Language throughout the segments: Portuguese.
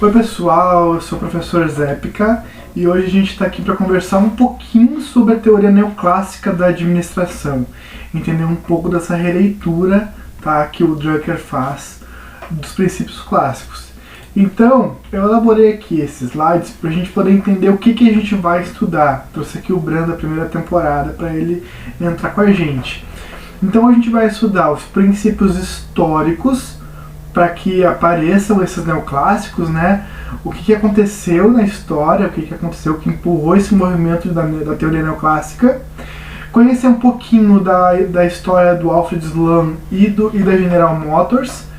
Oi pessoal, eu sou o professor Zépica e hoje a gente está aqui para conversar um pouquinho sobre a teoria neoclássica da administração, entender um pouco dessa releitura, tá, que o Drucker faz dos princípios clássicos. Então, eu elaborei aqui esses slides para a gente poder entender o que a gente vai estudar. Trouxe aqui o Bran da primeira temporada para ele entrar com a gente. Então a gente vai estudar os princípios históricos para que apareçam esses neoclássicos, né? O que aconteceu na história, o que aconteceu que empurrou esse movimento da teoria neoclássica. Conhecer um pouquinho da história do Alfred Sloan e da General Motors.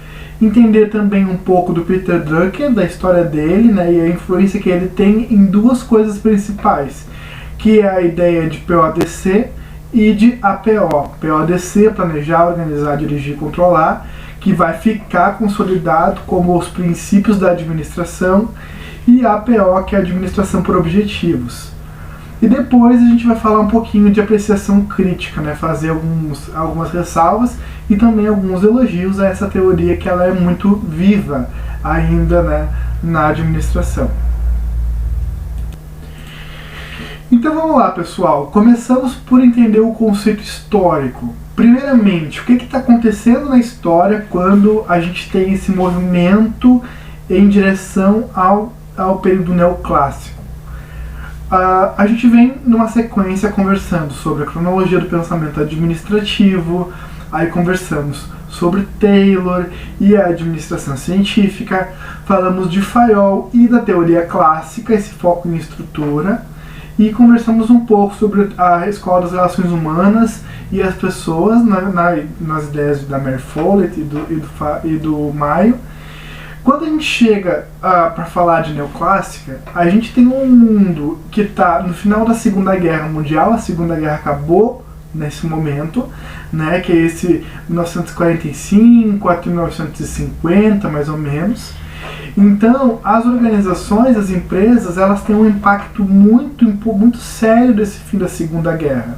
Entender também um pouco do Peter Drucker, da história dele, né? E a influência que ele tem em duas coisas principais, que é a ideia de PODC e de APO. PODC, planejar, organizar, dirigir e controlar, que vai ficar consolidado como os princípios da administração, e APO, que é a administração por objetivos. E depois a gente vai falar um pouquinho de apreciação crítica, né? Fazer algumas ressalvas e também alguns elogios a essa teoria, que ela é muito viva ainda, né, na administração. Então vamos lá, pessoal. Começamos por entender o conceito histórico. Primeiramente, o que está acontecendo na história quando a gente tem esse movimento em direção ao período neoclássico? A gente vem numa sequência conversando sobre a cronologia do pensamento administrativo, aí conversamos sobre Taylor e a administração científica, falamos de Fayol e da teoria clássica, esse foco em estrutura, e conversamos um pouco sobre a escola das relações humanas e as pessoas nas ideias da Mary Follett e do Mayo. Quando a gente chega para falar de neoclássica, a gente tem um mundo que está no final da Segunda Guerra Mundial. A Segunda Guerra acabou nesse momento, né, que é esse 1945 até 1950, mais ou menos. Então, as organizações, as empresas, elas têm um impacto muito sério desse fim da Segunda Guerra,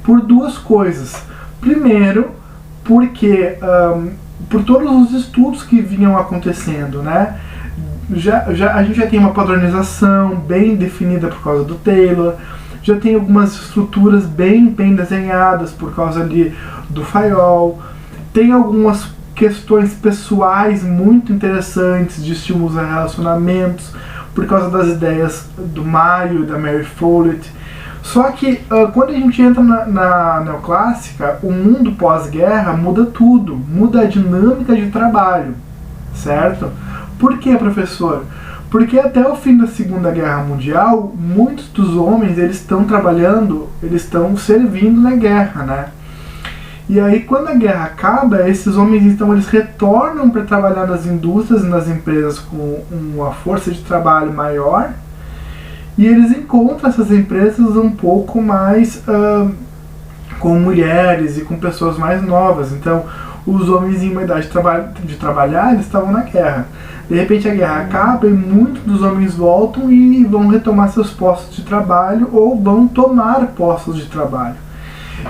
por duas coisas. Primeiro, porque por todos os estudos que vinham acontecendo, né? A gente já tem uma padronização bem definida por causa do Taylor, já tem algumas estruturas bem desenhadas por causa do Fayol, tem algumas questões pessoais muito interessantes de estímulos a relacionamentos por causa das ideias do Mayo e da Mary Follett. Só que quando a gente entra na neoclássica, o mundo pós-guerra muda tudo, muda a dinâmica de trabalho, certo? Por que, professor? Porque até o fim da Segunda Guerra Mundial, muitos dos homens eles estão trabalhando, eles estão servindo na guerra, né? E aí, quando a guerra acaba, esses homens então eles retornam para trabalhar nas indústrias e nas empresas com uma força de trabalho maior, e eles encontram essas empresas um pouco mais com mulheres e com pessoas mais novas. Então, os homens em uma idade de trabalhar, eles estavam na guerra. De repente a guerra acaba e muitos dos homens voltam e vão retomar seus postos de trabalho ou vão tomar postos de trabalho.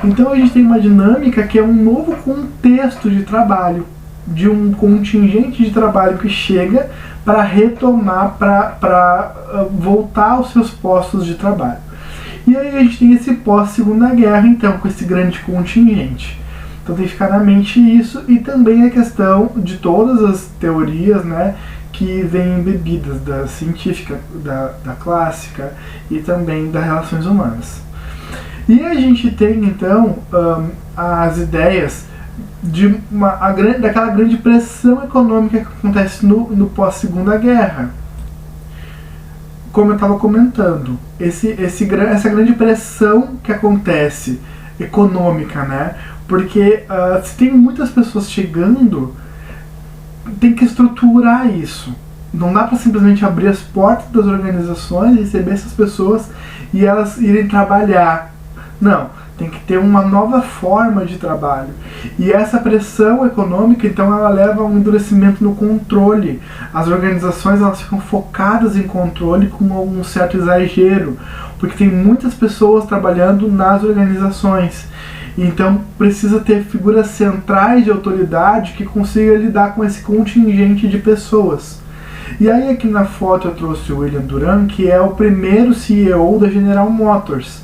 Então a gente tem uma dinâmica que é um novo contexto de trabalho, de um contingente de trabalho que chega para retomar, para voltar aos seus postos de trabalho. E aí a gente tem esse pós-Segunda Guerra, então, com esse grande contingente. Então tem que ficar na mente isso, e também a questão de todas as teorias, né, que vêm embebidas da científica, da clássica e também das relações humanas. E a gente tem então as ideias daquela grande pressão econômica que acontece no pós-Segunda Guerra. Como eu estava comentando, essa grande pressão que acontece econômica, né? Porque se tem muitas pessoas chegando, tem que estruturar isso. Não dá para simplesmente abrir as portas das organizações, receber essas pessoas e elas irem trabalhar. Não, tem que ter uma nova forma de trabalho. E essa pressão econômica, então, ela leva a um endurecimento no controle. As organizações, elas ficam focadas em controle com um certo exagero, porque tem muitas pessoas trabalhando nas organizações. Então precisa ter figuras centrais de autoridade que consiga lidar com esse contingente de pessoas. E aí aqui na foto eu trouxe o William Duran, que é o primeiro CEO da General Motors,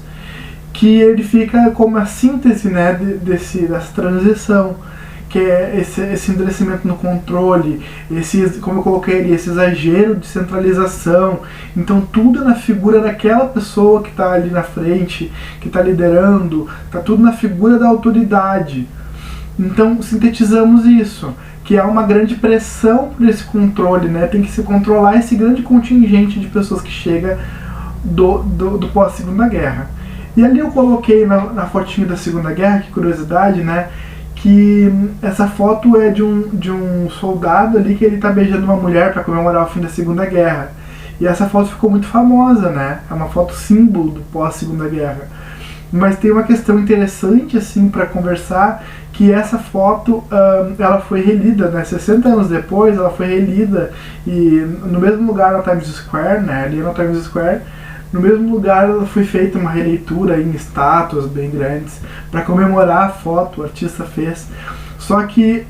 que ele fica como a síntese, né, dessa transição, que é esse endurecimento no controle, como eu coloquei ali, esse exagero de centralização. Então tudo na figura daquela pessoa que está ali na frente, que está liderando, está tudo na figura da autoridade. Então sintetizamos isso, que há uma grande pressão por esse controle, né? Tem que se controlar esse grande contingente de pessoas que chega do pós-Segunda Guerra. E ali eu coloquei na fotinho da Segunda Guerra, que curiosidade, né? Que essa foto é de um soldado ali que ele está beijando uma mulher para comemorar o fim da Segunda Guerra. E essa foto ficou muito famosa, né? É uma foto símbolo do pós-Segunda Guerra. Mas tem uma questão interessante assim para conversar, que essa foto ela foi relida, né? 60 anos depois ela foi relida e no mesmo lugar na Times Square, né? Ali na Times Square, no mesmo lugar ela foi feita uma releitura em estátuas bem grandes para comemorar a foto, o artista fez. Só que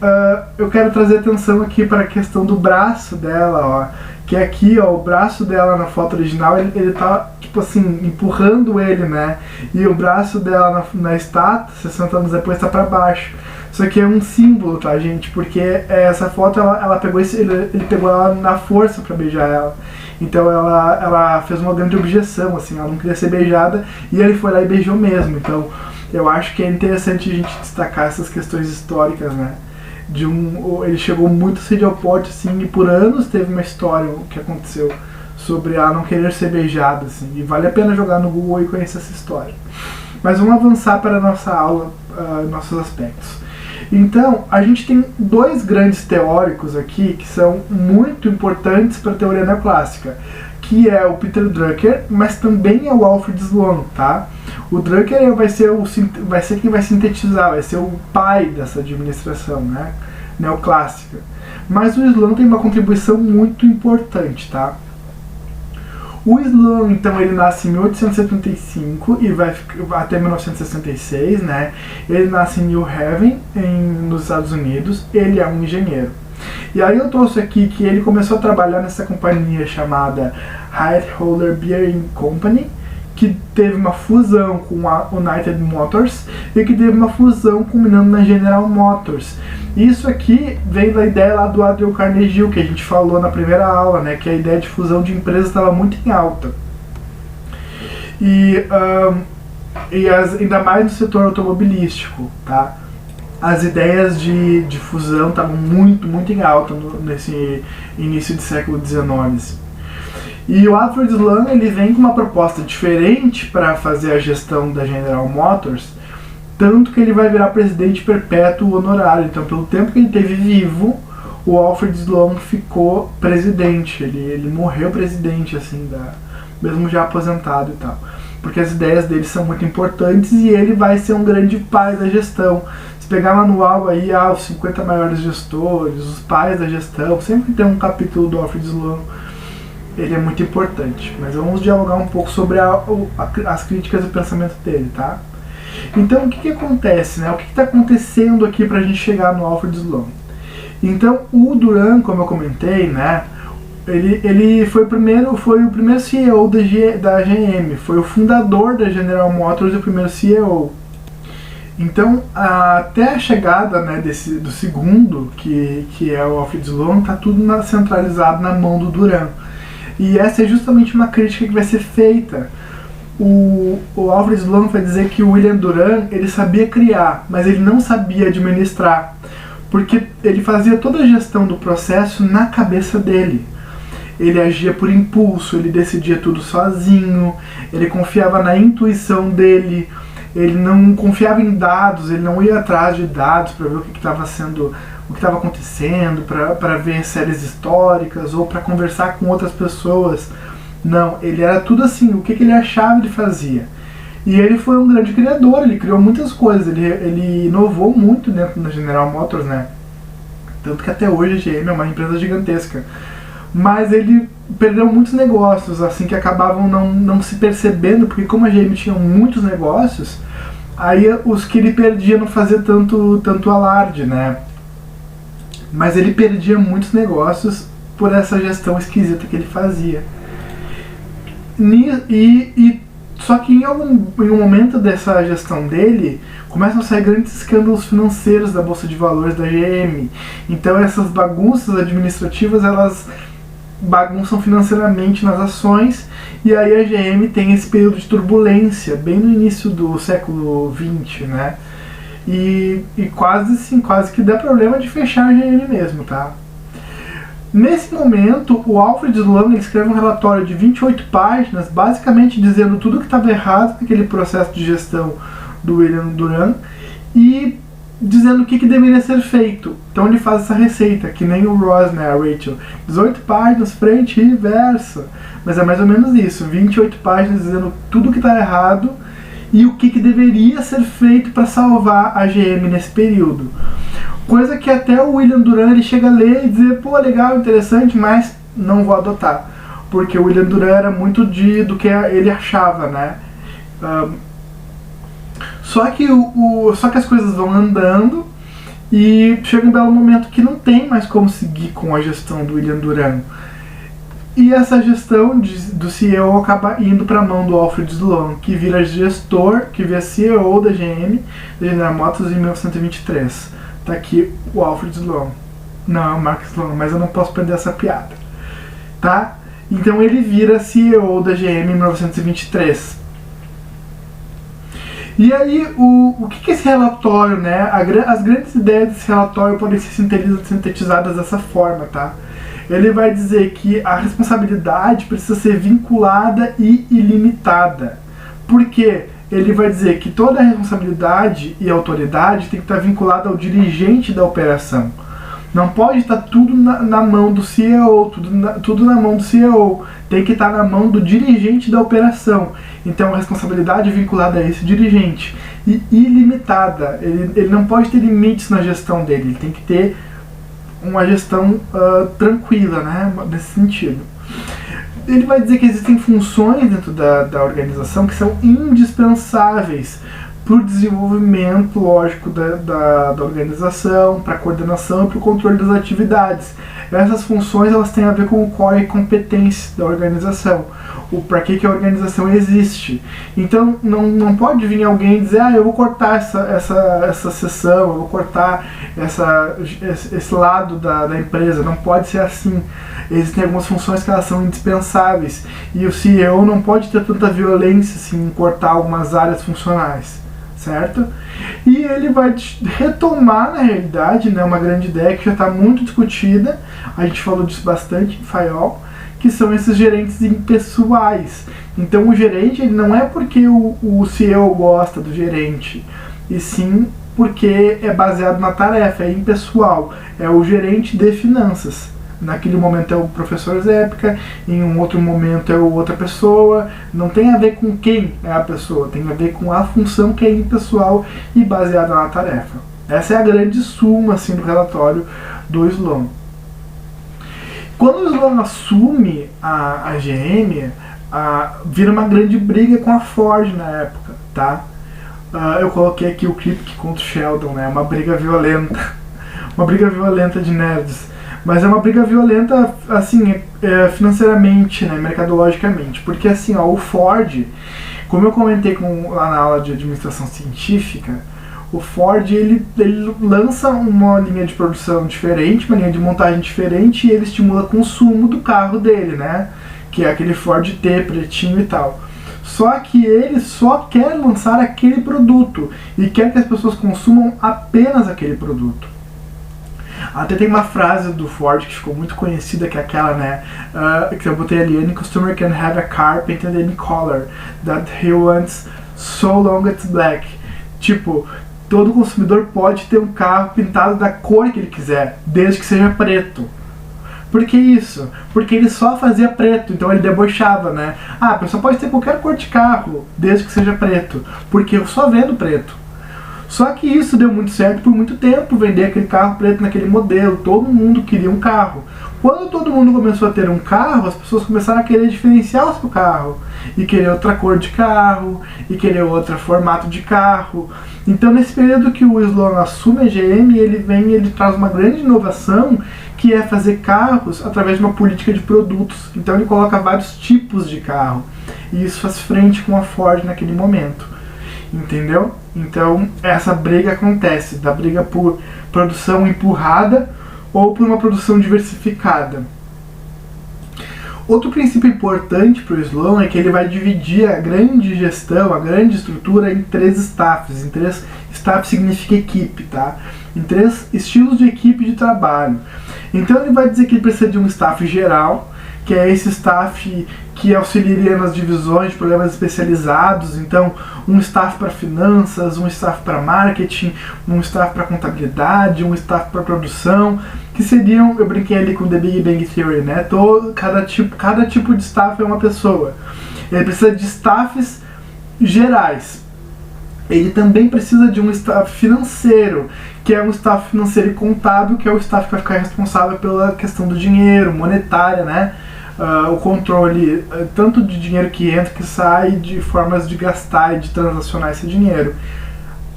eu quero trazer atenção aqui para a questão do braço dela, ó, que aqui, ó, o braço dela na foto original, ele tá, tipo assim, empurrando ele, né? E o braço dela na estátua, 60 anos depois, tá para baixo. Isso aqui é um símbolo, tá, gente? Porque essa foto, ela pegou ele pegou ela na força para beijar ela. Então ela fez uma grande objeção, assim, ela não queria ser beijada e ele foi lá e beijou mesmo. Então eu acho que é interessante a gente destacar essas questões históricas, né? Ele chegou muito cedo ao pote, assim, e por anos teve uma história que aconteceu sobre ela não querer ser beijada, assim, e vale a pena jogar no Google e conhecer essa história. Mas vamos avançar para a nossa aula, nossos aspectos. Então, a gente tem dois grandes teóricos aqui que são muito importantes para a teoria neoclássica, que é o Peter Drucker, mas também é o Alfred Sloan, tá? O Drucker vai ser quem vai sintetizar, vai ser o pai dessa administração, né, neoclássica. Mas o Sloan tem uma contribuição muito importante, tá? O Sloan, então, ele nasce em 1875 e vai até 1966, né? Ele nasce em New Haven, nos Estados Unidos. Ele é um engenheiro. E aí eu trouxe aqui que ele começou a trabalhar nessa companhia chamada High-Roller Bearing Company, que teve uma fusão com a United Motors e que teve uma fusão culminando na General Motors. Isso aqui vem da ideia lá do Andrew Carnegie, que a gente falou na primeira aula, né, que a ideia de fusão de empresas estava muito em alta. Ainda mais no setor automobilístico, tá? As ideias de fusão estavam muito em alta nesse início do século XIX. E o Alfred Sloan, ele vem com uma proposta diferente para fazer a gestão da General Motors, tanto que ele vai virar presidente perpétuo honorário. Então, pelo tempo que ele teve vivo, o Alfred Sloan ficou presidente. Ele morreu presidente, assim, mesmo já aposentado e tal. Porque as ideias dele são muito importantes e ele vai ser um grande pai da gestão. Se pegar manual aí, os 50 maiores gestores, os pais da gestão, sempre tem um capítulo do Alfred Sloan. Ele é muito importante. Mas vamos dialogar um pouco sobre as críticas do pensamento dele, tá? Então, o que acontece, né? O que está acontecendo aqui para a gente chegar no Alfred Sloan? Então, o Duran, como eu comentei, né? Ele foi o primeiro CEO da GM, foi o fundador da General Motors e o primeiro CEO. Então, até a chegada, né, do segundo, que é o Alfred Sloan, está tudo centralizado na mão do Duran. E essa é justamente uma crítica que vai ser feita. O Alfred Sloan vai dizer que o William Duran, ele sabia criar, mas ele não sabia administrar, porque ele fazia toda a gestão do processo na cabeça dele. Ele agia por impulso, ele decidia tudo sozinho, ele confiava na intuição dele, ele não confiava em dados, ele não ia atrás de dados para ver o que estava acontecendo, para ver séries históricas ou para conversar com outras pessoas. Não, ele era tudo assim, o que ele achava ele fazia. E ele foi um grande criador, ele criou muitas coisas, ele inovou muito dentro da General Motors, né? Tanto que até hoje a GM é uma empresa gigantesca. Mas ele perdeu muitos negócios, assim, que acabavam não se percebendo, porque como a GM tinha muitos negócios, aí os que ele perdia não fazia tanto alarde, né? Mas ele perdia muitos negócios por essa gestão esquisita que ele fazia. Só que em um momento dessa gestão dele, começam a sair grandes escândalos financeiros da Bolsa de Valores da GM. Então essas bagunças administrativas, elas bagunçam financeiramente nas ações, e aí a GM tem esse período de turbulência, bem no início do século XX, né? E quase que dá problema de fechar a GM mesmo, tá? Nesse momento, o Alfred Sloan escreve um relatório de 28 páginas, basicamente dizendo tudo que estava errado naquele processo de gestão do William Duran e dizendo o que deveria ser feito. Então ele faz essa receita, que nem o Ross, né, a Rachel. 18 páginas, frente e verso. Mas é mais ou menos isso, 28 páginas dizendo tudo que está errado e o que deveria ser feito para salvar a GM nesse período. Coisa que até o William Duran ele chega a ler e dizer, pô, legal, interessante, mas não vou adotar. Porque o William Duran era muito do que ele achava, né? Só que as coisas vão andando e chega um belo momento que não tem mais como seguir com a gestão do William Duran. E essa gestão do CEO acaba indo para a mão do Alfred Sloan, que vira gestor, que vira CEO da GM, da General Motors, em 1923. Tá aqui o Alfred Sloan. Não, o Mark Sloan, mas eu não posso perder essa piada. Tá? Então ele vira CEO da GM em 1923. E aí, o que é esse relatório, né? As grandes ideias desse relatório podem ser sintetizadas dessa forma, tá? Ele vai dizer que a responsabilidade precisa ser vinculada e ilimitada. Por quê? Ele vai dizer que toda a responsabilidade e autoridade tem que estar vinculada ao dirigente da operação. Não pode estar tudo na mão do CEO, tudo na mão do CEO. Tem que estar na mão do dirigente da operação. Então a responsabilidade é vinculada a esse dirigente. E ilimitada. Ele não pode ter limites na gestão dele. Ele tem que ter uma gestão tranquila, né? Nesse sentido. Ele vai dizer que existem funções dentro da organização que são indispensáveis para o desenvolvimento, lógico, da organização, para a coordenação e para o controle das atividades. Essas funções elas têm a ver com o core competência da organização, o para que a organização existe. Então não pode vir alguém dizer, eu vou cortar essa seção, eu vou cortar esse lado da empresa. Não pode ser assim. Existem algumas funções que elas são indispensáveis e o CEO não pode ter tanta violência assim, em cortar algumas áreas funcionais, certo? E ele vai retomar, na realidade, né, uma grande ideia que já está muito discutida, a gente falou disso bastante em Fayol, que são esses gerentes impessoais. Então o gerente ele não é porque o CEO gosta do gerente, e sim porque é baseado na tarefa, é impessoal, é o gerente de finanças. Naquele momento é o professor Zépica, em um outro momento é outra pessoa. Não tem a ver com quem é a pessoa, tem a ver com a função que é impessoal e baseada na tarefa. Essa é a grande suma assim, do relatório do Sloan. Quando o Sloan assume a GM, vira uma grande briga com a Ford na época, tá? Eu coloquei aqui o Kripke contra o Sheldon, né? Uma briga violenta, uma briga violenta de nerds. Mas é uma briga violenta, assim, financeiramente, né, mercadologicamente. Porque, assim, o Ford, como eu comentei lá na aula de administração científica, o Ford, ele lança uma linha de produção diferente, uma linha de montagem diferente, e ele estimula o consumo do carro dele, né? Que é aquele Ford T, pretinho e tal. Só que ele só quer lançar aquele produto, e quer que as pessoas consumam apenas aquele produto. Até tem uma frase do Ford que ficou muito conhecida, que é aquela, né, que eu botei ali: any customer can have a car painted any color that he wants so long it's black. Tipo, todo consumidor pode ter um carro pintado da cor que ele quiser, desde que seja preto. Por que isso? Porque ele só fazia preto, então ele debochava, né? A pessoa pode ter qualquer cor de carro, desde que seja preto, porque eu só vendo preto. Só que isso deu muito certo por muito tempo, vender aquele carro preto naquele modelo. Todo mundo queria um carro. Quando todo mundo começou a ter um carro, as pessoas começaram a querer diferenciar o seu carro, e querer outra cor de carro, e querer outro formato de carro. Então, nesse período que o Sloan assume a GM, ele traz uma grande inovação, que é fazer carros através de uma política de produtos. Então ele coloca vários tipos de carro, e isso faz frente com a Ford naquele momento, entendeu? Então essa briga acontece, da briga por produção empurrada ou por uma produção diversificada. Outro princípio importante para o Sloan é que ele vai dividir a grande gestão, a grande estrutura em 3 staffs. Em 3 staff significa equipe, tá? Em 3 estilos de equipe de trabalho. Então ele vai dizer que ele precisa de um staff geral, que é esse staff que auxiliaria nas divisões de problemas especializados. Então, um staff para finanças, um staff para marketing, um staff para contabilidade, um staff para produção, que seriam, eu brinquei ali com The Big Bang Theory, né? Cada tipo de staff é uma pessoa. Ele precisa de staffs gerais. Ele também precisa de um staff financeiro, que é um staff financeiro e contábil, que é o staff que vai ficar responsável pela questão do dinheiro, monetária, né? O controle tanto de dinheiro que entra, que sai, de formas de gastar e de transacionar esse dinheiro.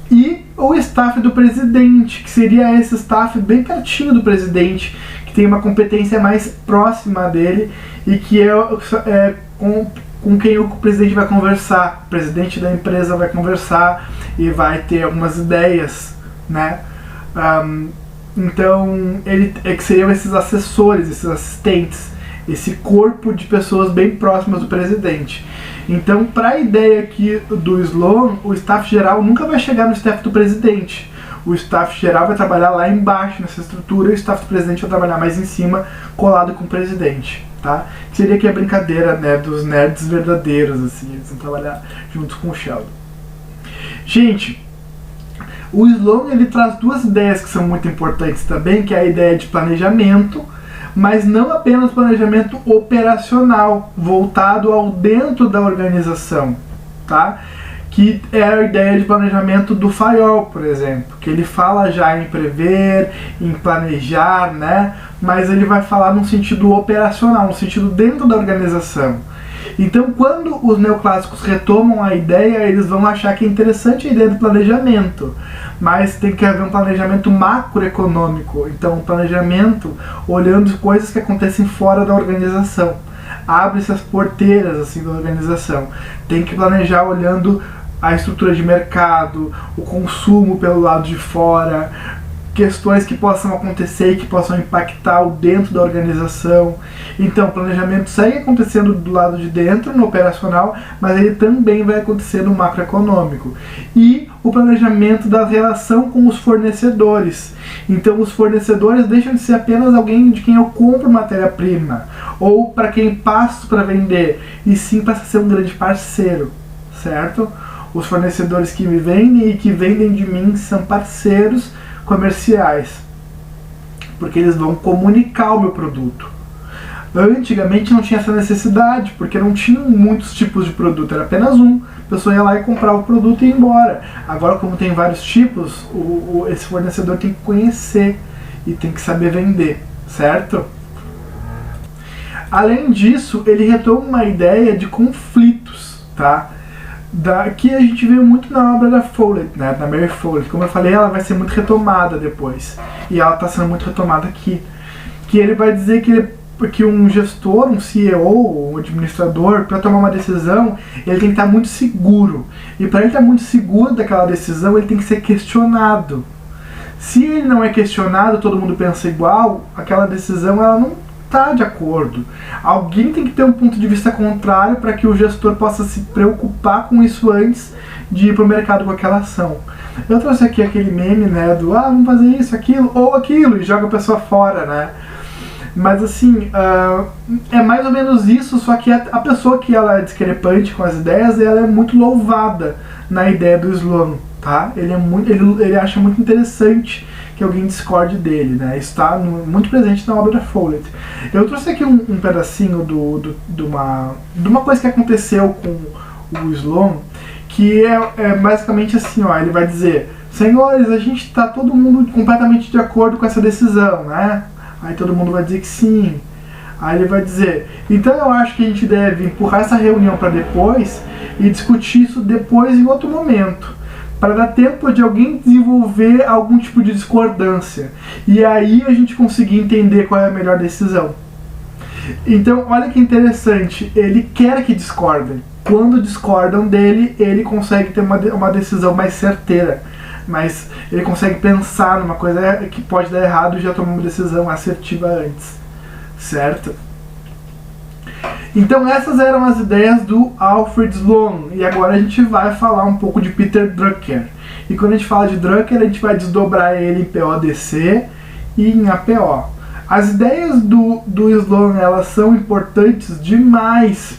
E o staff do presidente, que seria esse staff bem pertinho do presidente, que tem uma competência mais próxima dele e que é com quem o presidente vai conversar. O presidente da empresa vai conversar e vai ter algumas ideias, né? Então, que seriam esses assessores, esses assistentes, esse corpo de pessoas bem próximas do presidente. Então, para a ideia aqui do Sloan, o staff geral nunca vai chegar no staff do presidente. O staff geral vai trabalhar lá embaixo nessa estrutura, e o staff do presidente vai trabalhar mais em cima, colado com o presidente, tá? Seria aqui a brincadeira, né, dos nerds verdadeiros, assim, eles vão trabalhar juntos com o Sheldon. Gente, o Sloan, ele traz 2 ideias que são muito importantes também, que é a ideia de planejamento, mas não apenas planejamento operacional, voltado ao dentro da organização, tá? Que é a ideia de planejamento do Fayol, por exemplo, que ele fala já em prever, em planejar, né? Mas ele vai falar num sentido operacional, num sentido dentro da organização. Então, quando os neoclássicos retomam a ideia, eles vão achar que é interessante a ideia do planejamento, mas tem que haver um planejamento macroeconômico, então um planejamento olhando coisas que acontecem fora da organização. Abre-se as porteiras assim da organização. Tem que planejar olhando a estrutura de mercado, o consumo pelo lado de fora, questões que possam acontecer e que possam impactar o dentro da organização. Então, o planejamento segue acontecendo do lado de dentro, no operacional, mas ele também vai acontecer no macroeconômico. E o planejamento da relação com os fornecedores. Então, os fornecedores deixam de ser apenas alguém de quem eu compro matéria-prima, ou para quem passo para vender, e sim passa a ser um grande parceiro, certo? Os fornecedores que me vendem e que vendem de mim são parceiros comerciais, porque eles vão comunicar o meu produto. Antigamente não tinha essa necessidade, porque não tinham muitos tipos de produto, era apenas um. A pessoa ia lá e comprava o produto e ia embora. Agora, como tem vários tipos, esse fornecedor tem que conhecer e tem que saber vender, certo? Além disso, ele retoma uma ideia de conflitos, tá? Que a gente vê muito na obra da Follett, né, da Mary Follett. Como eu falei, ela vai ser muito retomada depois, e ela está sendo muito retomada aqui. Que ele vai dizer que um gestor, um CEO, um administrador, para tomar uma decisão, ele tem que estar muito seguro. E para ele estar muito seguro daquela decisão, ele tem que ser questionado. Se ele não é questionado, todo mundo pensa igual, aquela decisão ela não está de acordo. Alguém tem que ter um ponto de vista contrário para que o gestor possa se preocupar com isso antes de ir para o mercado com aquela ação. Eu trouxe aqui aquele meme, né, do vamos fazer isso, aquilo, ou aquilo, e joga a pessoa fora, né? Mas assim, é mais ou menos isso, só que a pessoa que ela é discrepante com as ideias, ela é muito louvada na ideia do Sloan, tá? Ele acha muito interessante que alguém discorde dele, né? Está muito presente na obra da Follett. Eu trouxe aqui um pedacinho de uma coisa que aconteceu com o Sloan, que é basicamente assim, ó, ele vai dizer: senhores, a gente está todo mundo completamente de acordo com essa decisão, né? Aí todo mundo vai dizer que sim. Aí ele vai dizer, então eu acho que a gente deve empurrar essa reunião para depois e discutir isso depois em outro momento, para dar tempo de alguém desenvolver algum tipo de discordância. E aí a gente conseguir entender qual é a melhor decisão. Então, olha que interessante, ele quer que discordem. Quando discordam dele, ele consegue ter uma decisão mais certeira. Mas ele consegue pensar numa coisa que pode dar errado e já tomar uma decisão assertiva antes. Certo? Então essas eram as ideias do Alfred Sloan. E agora a gente vai falar um pouco de Peter Drucker. E quando a gente fala de Drucker, a gente vai desdobrar ele em PODC e em APO. As ideias do Sloan, elas são importantes demais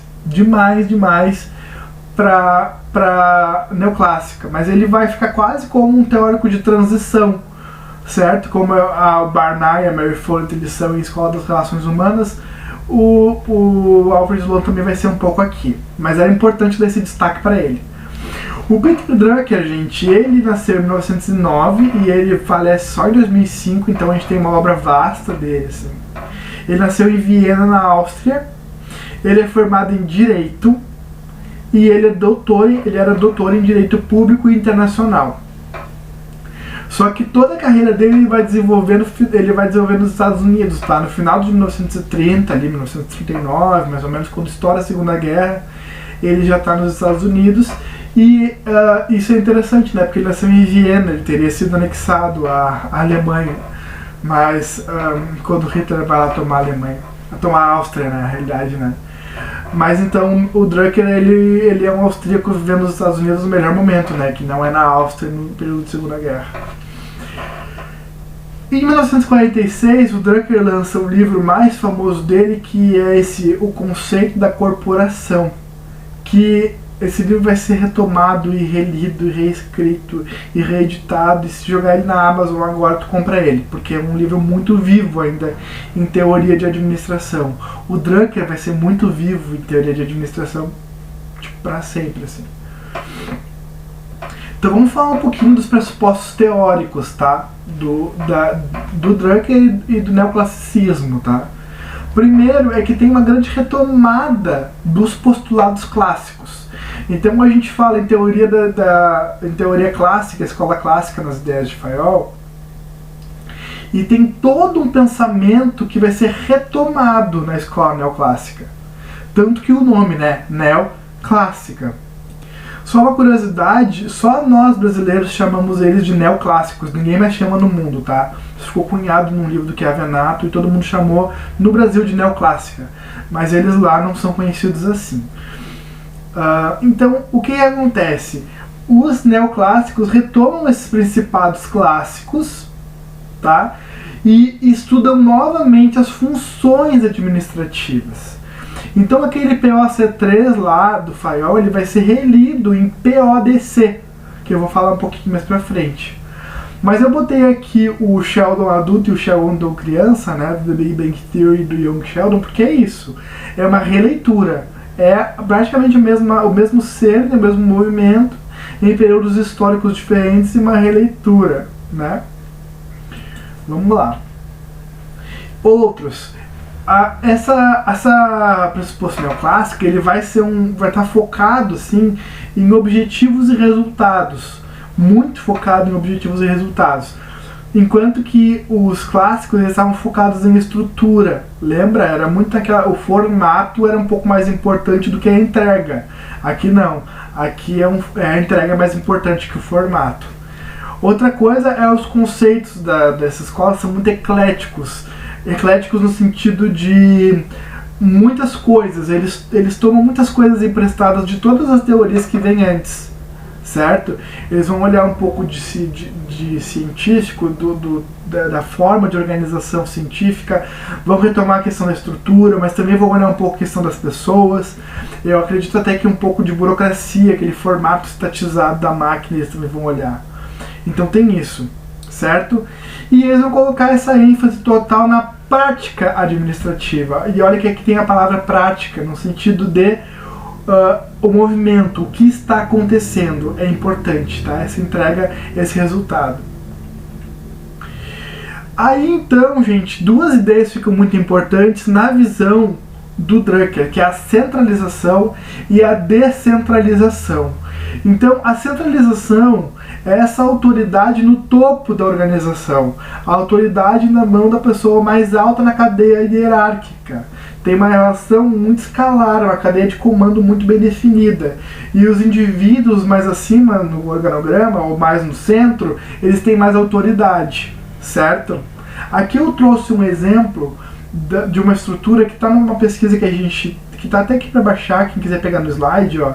para neoclássica, mas ele vai ficar quase como um teórico de transição, certo? Como o Barnard e a Mary Follet eles são em Escola das Relações Humanas, o Alfred Sloan também vai ser um pouco aqui, mas era importante dar esse destaque para ele. O Peter Drucker, gente, ele nasceu em 1909 e ele falece só em 2005, então a gente tem uma obra vasta dele, assim. Ele nasceu em Viena, na Áustria. Ele é formado em Direito e ele era doutor em Direito Público e Internacional. Só que toda a carreira dele ele vai desenvolvendo nos Estados Unidos, tá? No final de 1930, ali 1939, mais ou menos, quando estoura a Segunda Guerra, ele já está nos Estados Unidos. E isso é interessante, né? Porque ele nasceu em Viena, ele teria sido anexado à Alemanha. Mas quando Hitler vai lá tomar a Alemanha, tomar a Áustria, né? Na realidade, né? Mas então o Drucker ele é um austríaco vivendo nos Estados Unidos no melhor momento, né? Que não é na Áustria no período de Segunda Guerra. Em 1946, o Drucker lança o livro mais famoso dele, que é O Conceito da Corporação, que esse livro vai ser retomado e relido, e reescrito e reeditado, e se jogar ele na Amazon agora tu compra ele, porque é um livro muito vivo ainda em teoria de administração. O Drucker vai ser muito vivo em teoria de administração, tipo, pra sempre, assim. Então vamos falar um pouquinho dos pressupostos teóricos, tá? Do Drucker e do neoclassicismo, tá? Primeiro é que tem uma grande retomada dos postulados clássicos. Então a gente fala em teoria em teoria clássica, escola clássica nas ideias de Fayol, e tem todo um pensamento que vai ser retomado na escola neoclássica. Tanto que o nome, né? Neoclássica. Só uma curiosidade, só nós brasileiros chamamos eles de neoclássicos, ninguém mais chama no mundo, tá? Isso ficou cunhado num livro do Chiavenato e todo mundo chamou no Brasil de neoclássica, mas eles lá não são conhecidos assim. Então, o que acontece? Os neoclássicos retomam esses principados clássicos, tá? E estudam novamente as funções administrativas. Então aquele POC3 lá do Fayol, ele vai ser relido em PODC, que eu vou falar um pouquinho mais pra frente. Mas eu botei aqui o Sheldon adulto e o Sheldon criança, né, do The Big Bang Theory e do Young Sheldon, porque é isso, é uma releitura. É praticamente o mesmo ser, o mesmo movimento, em períodos históricos diferentes e uma releitura, né? Vamos lá. Outros. Essa pressuposto neoclássica, ele vai estar focado assim, em objetivos e resultados, muito focado em objetivos e resultados, enquanto que os clássicos eles estavam focados em estrutura. Lembra? Era muito o formato era um pouco mais importante do que a entrega. Aqui não, aqui a entrega é mais importante que o formato. Outra coisa é os conceitos dessa escola são muito ecléticos no sentido de muitas coisas, eles tomam muitas coisas emprestadas de todas as teorias que vêm antes, certo? Eles vão olhar um pouco de científico, da forma de organização científica, vão retomar a questão da estrutura, mas também vão olhar um pouco a questão das pessoas. Eu acredito até que um pouco de burocracia, aquele formato estatizado da máquina, eles também vão olhar. Então tem isso, certo? E eles vão colocar essa ênfase total na prática administrativa. E olha que aqui tem a palavra prática, no sentido de o movimento, o que está acontecendo é importante, tá? Essa entrega, esse resultado. Aí então, gente, duas ideias ficam muito importantes na visão do Drucker, que é a centralização e a descentralização. Então, a centralização é essa autoridade no topo da organização, a autoridade na mão da pessoa mais alta na cadeia hierárquica. Tem uma relação muito escalar, uma cadeia de comando muito bem definida. E os indivíduos mais acima no organograma, ou mais no centro, eles têm mais autoridade, certo? Aqui eu trouxe um exemplo de uma estrutura que está numa pesquisa que está até aqui para baixar, quem quiser pegar no slide, ó,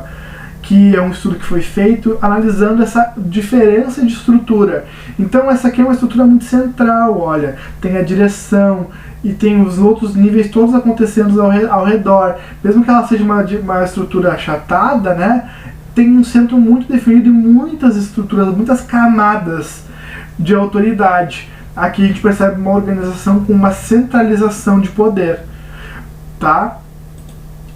que é um estudo que foi feito analisando essa diferença de estrutura. Então essa aqui é uma estrutura muito central, olha, tem a direção e tem os outros níveis todos acontecendo ao redor. Mesmo que ela seja uma estrutura achatada, né, tem um centro muito definido e muitas estruturas, muitas camadas de autoridade. Aqui a gente percebe uma organização com uma centralização de poder, tá?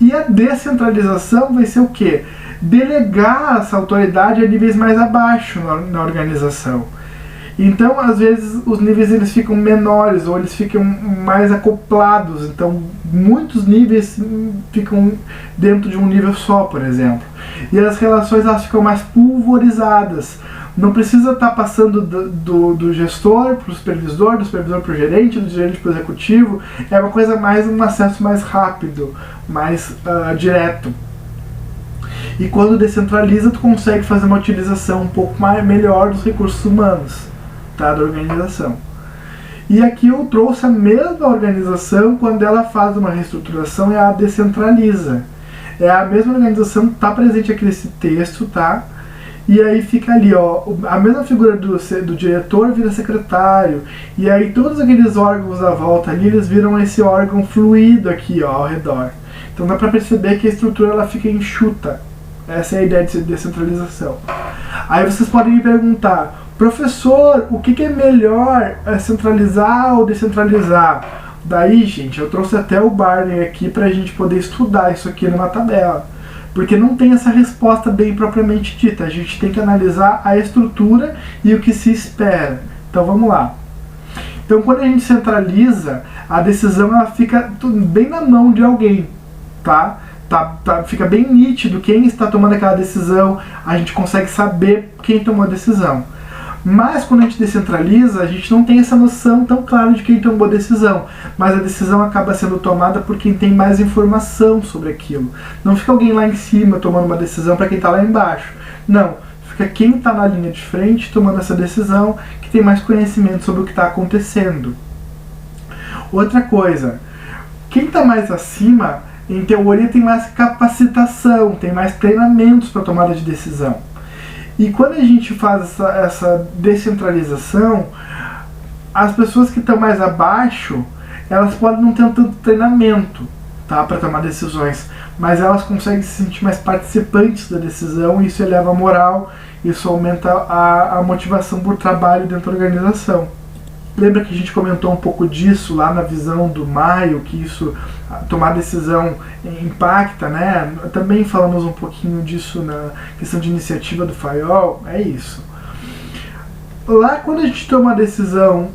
E a descentralização vai ser o quê? Delegar essa autoridade a níveis mais abaixo na organização. Então, às vezes, os níveis eles ficam menores ou eles ficam mais acoplados. Então, muitos níveis ficam dentro de um nível só, por exemplo. E as relações elas ficam mais pulverizadas. Não precisa estar passando do gestor para o supervisor, do supervisor para o gerente, do gerente para o executivo. É uma coisa mais, um acesso mais rápido, mais direto. E quando descentraliza, tu consegue fazer uma utilização um pouco melhor dos recursos humanos, tá, da organização. E aqui eu trouxe a mesma organização quando ela faz uma reestruturação e a descentraliza. É a mesma organização que está presente aqui nesse texto, tá? E aí fica ali, ó, a mesma figura do diretor vira secretário, e aí todos aqueles órgãos à volta ali, eles viram esse órgão fluido aqui, ó, ao redor. Então dá para perceber que a estrutura ela fica enxuta. Essa é a ideia de descentralização. Aí vocês podem me perguntar, professor, o que é melhor, centralizar ou descentralizar? Daí, gente, eu trouxe até o Barney aqui para a gente poder estudar isso aqui numa tabela. Porque não tem essa resposta bem propriamente dita. A gente tem que analisar a estrutura e o que se espera. Então vamos lá. Então quando a gente centraliza, a decisão ela fica bem na mão de alguém, tá? Fica bem nítido quem está tomando aquela decisão, a gente consegue saber quem tomou a decisão. Mas quando a gente descentraliza, a gente não tem essa noção tão clara de quem tomou a decisão, mas a decisão acaba sendo tomada por quem tem mais informação sobre aquilo. Não fica alguém lá em cima tomando uma decisão para quem está lá embaixo. Não, fica quem está na linha de frente tomando essa decisão, que tem mais conhecimento sobre o que está acontecendo. Outra coisa, quem está mais acima, em teoria, tem mais capacitação, tem mais treinamentos para tomada de decisão. E quando a gente faz essa descentralização, as pessoas que estão mais abaixo, elas podem não ter tanto treinamento, tá, para tomar decisões, mas elas conseguem se sentir mais participantes da decisão, e isso eleva a moral, isso aumenta a motivação por trabalho dentro da organização. Lembra que a gente comentou um pouco disso lá na visão do Maio, que isso, tomar decisão impacta, né? Também falamos um pouquinho disso na questão de iniciativa do Fayol, é isso. Lá quando a gente toma uma decisão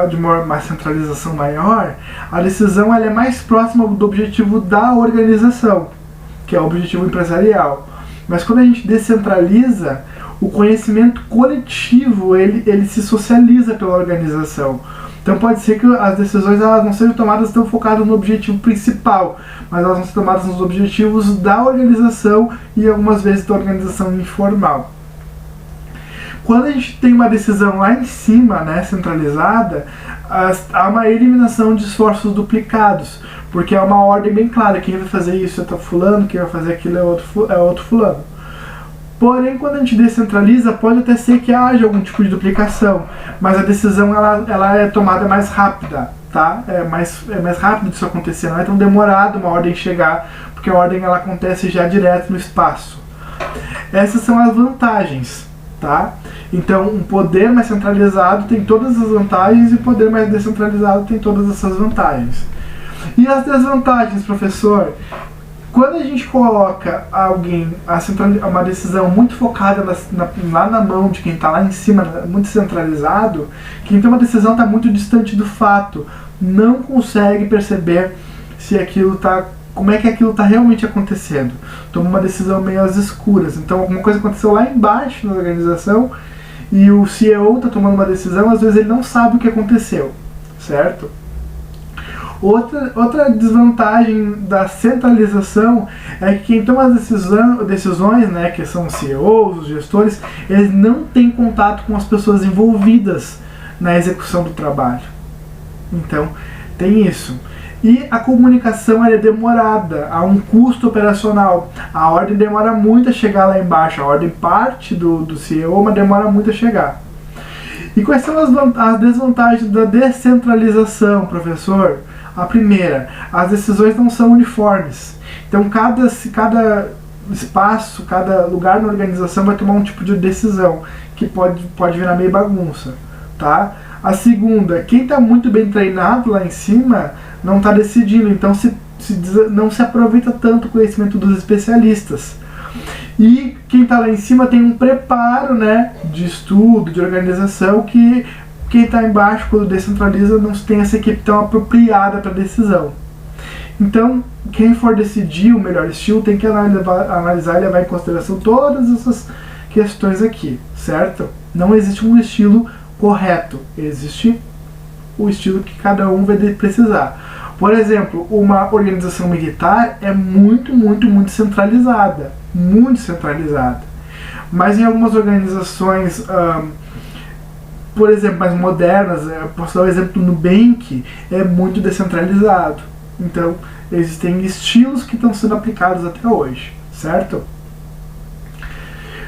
de uma centralização maior, a decisão ela é mais próxima do objetivo da organização, que é o objetivo empresarial. Mas quando a gente descentraliza, o conhecimento coletivo ele se socializa pela organização. Então pode ser que as decisões elas não sejam tomadas tão focadas no objetivo principal, mas elas vão ser tomadas nos objetivos da organização e algumas vezes da organização informal. Quando a gente tem uma decisão lá em cima, né, centralizada, há uma eliminação de esforços duplicados, porque há uma ordem bem clara, quem vai fazer isso é fulano, quem vai fazer aquilo é outro fulano. Porém, quando a gente descentraliza, pode até ser que haja algum tipo de duplicação, mas a decisão ela é tomada mais rápida, tá? É mais rápido disso acontecer, não é tão demorado uma ordem chegar, porque a ordem ela acontece já direto no espaço. Essas são as vantagens, tá? Então, um poder mais centralizado tem todas as vantagens e o poder mais descentralizado tem todas essas vantagens. E as desvantagens, professor? Quando a gente coloca uma decisão muito focada lá na mão de quem está lá em cima, muito centralizado, quem tem uma decisão está muito distante do fato, não consegue perceber se aquilo está, como é que aquilo está realmente acontecendo. Toma uma decisão meio às escuras. Então alguma coisa aconteceu lá embaixo na organização e o CEO está tomando uma decisão, às vezes ele não sabe o que aconteceu, certo? Outra desvantagem da centralização é que quem toma as decisões, né, que são os CEOs, os gestores, eles não têm contato com as pessoas envolvidas na execução do trabalho. Então, tem isso. E a comunicação é demorada, há um custo operacional. A ordem demora muito a chegar lá embaixo, a ordem parte do CEO, mas demora muito a chegar. E quais são as desvantagens da descentralização, professor? A primeira, as decisões não são uniformes. Então cada espaço, cada lugar na organização vai tomar um tipo de decisão que pode virar meio bagunça, tá? A segunda, quem está muito bem treinado lá em cima não está decidindo, então não se aproveita tanto o conhecimento dos especialistas. E quem está lá em cima tem um preparo, né, de estudo, de organização, que quem está embaixo, quando descentraliza, não tem essa equipe tão apropriada para decisão. Então, quem for decidir o melhor estilo tem que analisar e levar em consideração todas essas questões aqui, certo? Não existe um estilo correto, existe o estilo que cada um vai precisar. Por exemplo, uma organização militar é muito centralizada, muito centralizada. Mas em algumas organizações, por exemplo, mais modernas, eu posso dar o exemplo do Nubank, é muito descentralizado. Então, existem estilos que estão sendo aplicados até hoje, certo?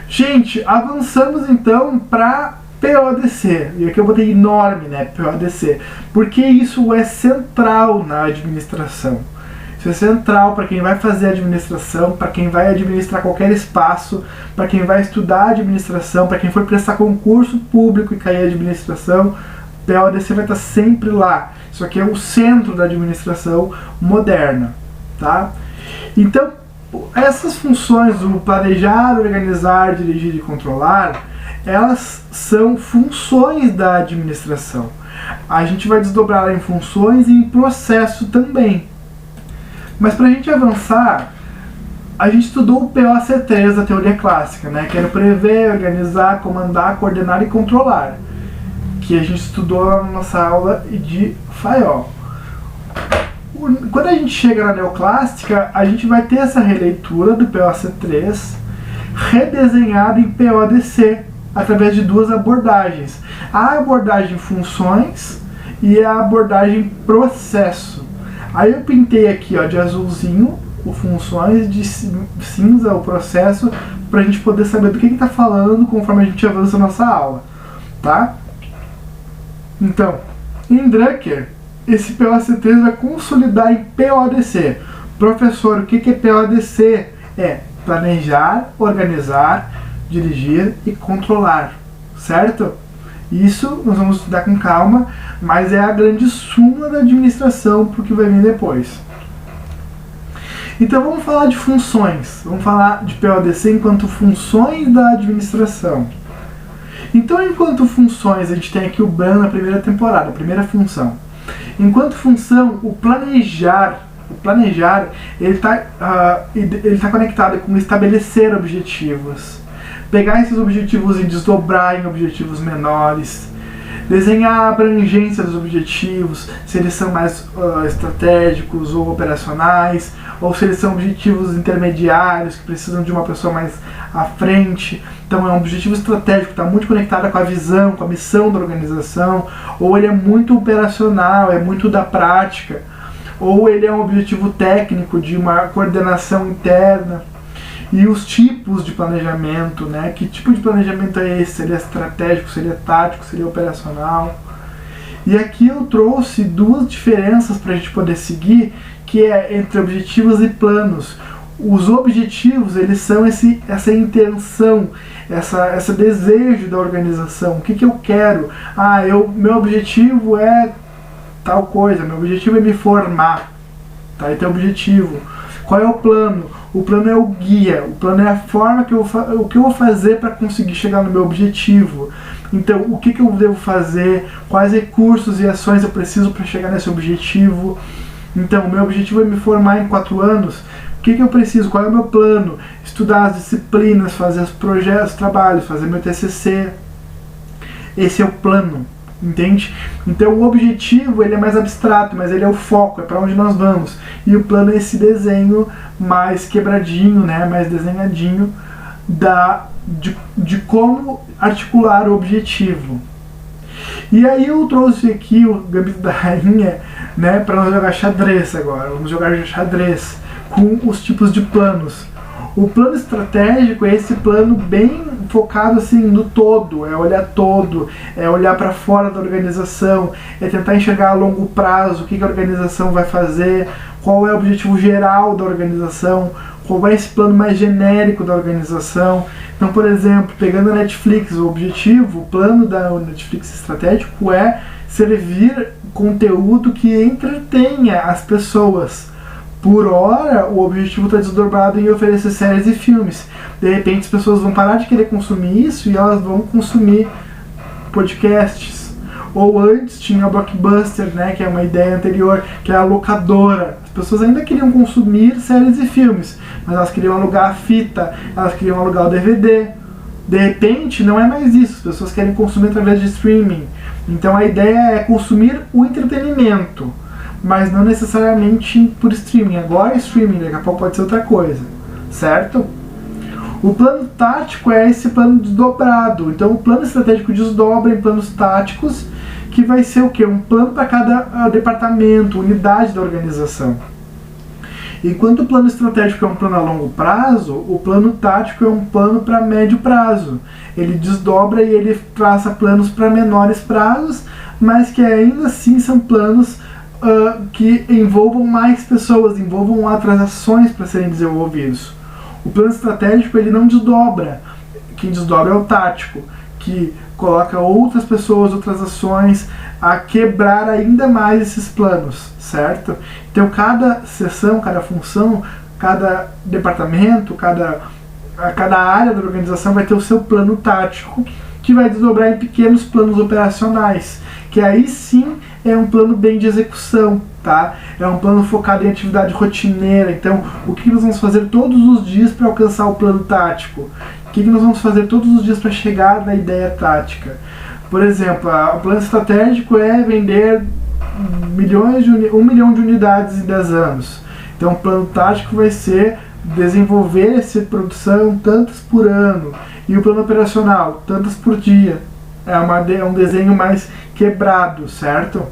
Gente, avançamos então para PODC, e aqui eu botei enorme, né, PODC, porque isso é central na administração. Isso é central para quem vai fazer administração, para quem vai administrar qualquer espaço, para quem vai estudar administração, para quem for prestar concurso público e cair em administração, PODC vai estar sempre lá. Isso aqui é o centro da administração moderna, tá? Então, essas funções do planejar, organizar, dirigir e controlar, elas são funções da administração. A gente vai desdobrar em funções e em processo também. Mas para a gente avançar, a gente estudou o POC3 da teoria clássica, né? Que era prever, organizar, comandar, coordenar e controlar, que a gente estudou na nossa aula de Fayol. Quando a gente chega na neoclássica, a gente vai ter essa releitura do POC3 redesenhada em PODC, através de duas abordagens. A abordagem funções e a abordagem processo. Aí eu pintei aqui, ó, de azulzinho o funções, de cinza o processo, para a gente poder saber do que está falando conforme a gente avança a nossa aula, tá? Então, em Drucker, esse POC3 vai consolidar em PODC. Professor, o que é PODC? É planejar, organizar, dirigir e controlar, certo? Isso nós vamos estudar com calma, mas é a grande súmula da administração porque vai vir depois. Então vamos falar de funções, vamos falar de PODC enquanto funções da administração. Então, enquanto funções, a gente tem aqui o BRAN na primeira temporada, a primeira função. Enquanto função, o planejar ele está conectado com estabelecer objetivos, pegar esses objetivos e desdobrar em objetivos menores, desenhar a abrangência dos objetivos, se eles são mais estratégicos ou operacionais, ou se eles são objetivos intermediários que precisam de uma pessoa mais à frente. Então é um objetivo estratégico, está muito conectado com a visão, com a missão da organização, ou ele é muito operacional, é muito da prática, ou ele é um objetivo técnico de uma coordenação interna. E os tipos de planejamento, né? Que tipo de planejamento é esse? Se ele é estratégico, se ele é tático, se ele é operacional. E aqui eu trouxe duas diferenças para a gente poder seguir, que é entre objetivos e planos. Os objetivos, eles são essa intenção, esse desejo da organização. O que eu quero? Meu objetivo é tal coisa, meu objetivo é me formar. tá? Então, objetivo. Qual é o plano? O plano é o guia, o plano é a forma que o que eu vou fazer para conseguir chegar no meu objetivo. Então, o que eu devo fazer, quais recursos e ações eu preciso para chegar nesse objetivo. Então, o meu objetivo é me formar em 4 anos. O que eu preciso? Qual é o meu plano? Estudar as disciplinas, fazer os projetos, trabalhos, fazer meu TCC. Esse é o plano, entende? Então, o objetivo ele é mais abstrato, mas ele é o foco, é para onde nós vamos. E o plano é esse desenho mais quebradinho, né, mais desenhadinho de como articular o objetivo. E aí eu trouxe aqui o Gambito da Rainha, né, para nós jogar xadrez agora. Vamos jogar xadrez com os tipos de planos. O plano estratégico é esse plano bem focado assim no todo, é olhar todo, é olhar para fora da organização, é tentar enxergar a longo prazo o que a organização vai fazer, qual é o objetivo geral da organização, qual é esse plano mais genérico da organização. Então, por exemplo, pegando a Netflix, o plano da Netflix estratégico é servir conteúdo que entretenha as pessoas. Por hora, o objetivo está desdobrado em oferecer séries e filmes. De repente, as pessoas vão parar de querer consumir isso e elas vão consumir podcasts. Ou antes tinha a Blockbuster, né, que é uma ideia anterior, que é a locadora. As pessoas ainda queriam consumir séries e filmes, mas elas queriam alugar a fita, elas queriam alugar o DVD. De repente, não é mais isso. As pessoas querem consumir através de streaming. Então, a ideia é consumir o entretenimento, mas não necessariamente por streaming. Agora é streaming, daqui a pouco pode ser outra coisa, certo? O plano tático é esse plano desdobrado. Então o plano estratégico desdobra em planos táticos, que vai ser o quê? Um plano para cada departamento, unidade da organização. Enquanto o plano estratégico é um plano a longo prazo, o plano tático é um plano para médio prazo. Ele desdobra e ele traça planos para menores prazos, mas que ainda assim são planos que envolvam mais pessoas, envolvam outras ações para serem desenvolvidos. O plano estratégico ele não desdobra, quem desdobra é o tático, que coloca outras pessoas, outras ações a quebrar ainda mais esses planos, certo? Então cada seção, cada função, cada departamento, cada área da organização vai ter o seu plano tático, que vai desdobrar em pequenos planos operacionais, que aí sim é um plano bem de execução, tá? É um plano focado em atividade rotineira. Então, o que nós vamos fazer todos os dias para alcançar o plano tático? O que nós vamos fazer todos os dias para chegar na ideia tática? Por exemplo, o plano estratégico é vender 1 milhão de unidades em 10 anos. Então, o plano tático vai ser desenvolver essa produção tantas por ano. E o plano operacional, tantas por dia. É um desenho mais quebrado, certo?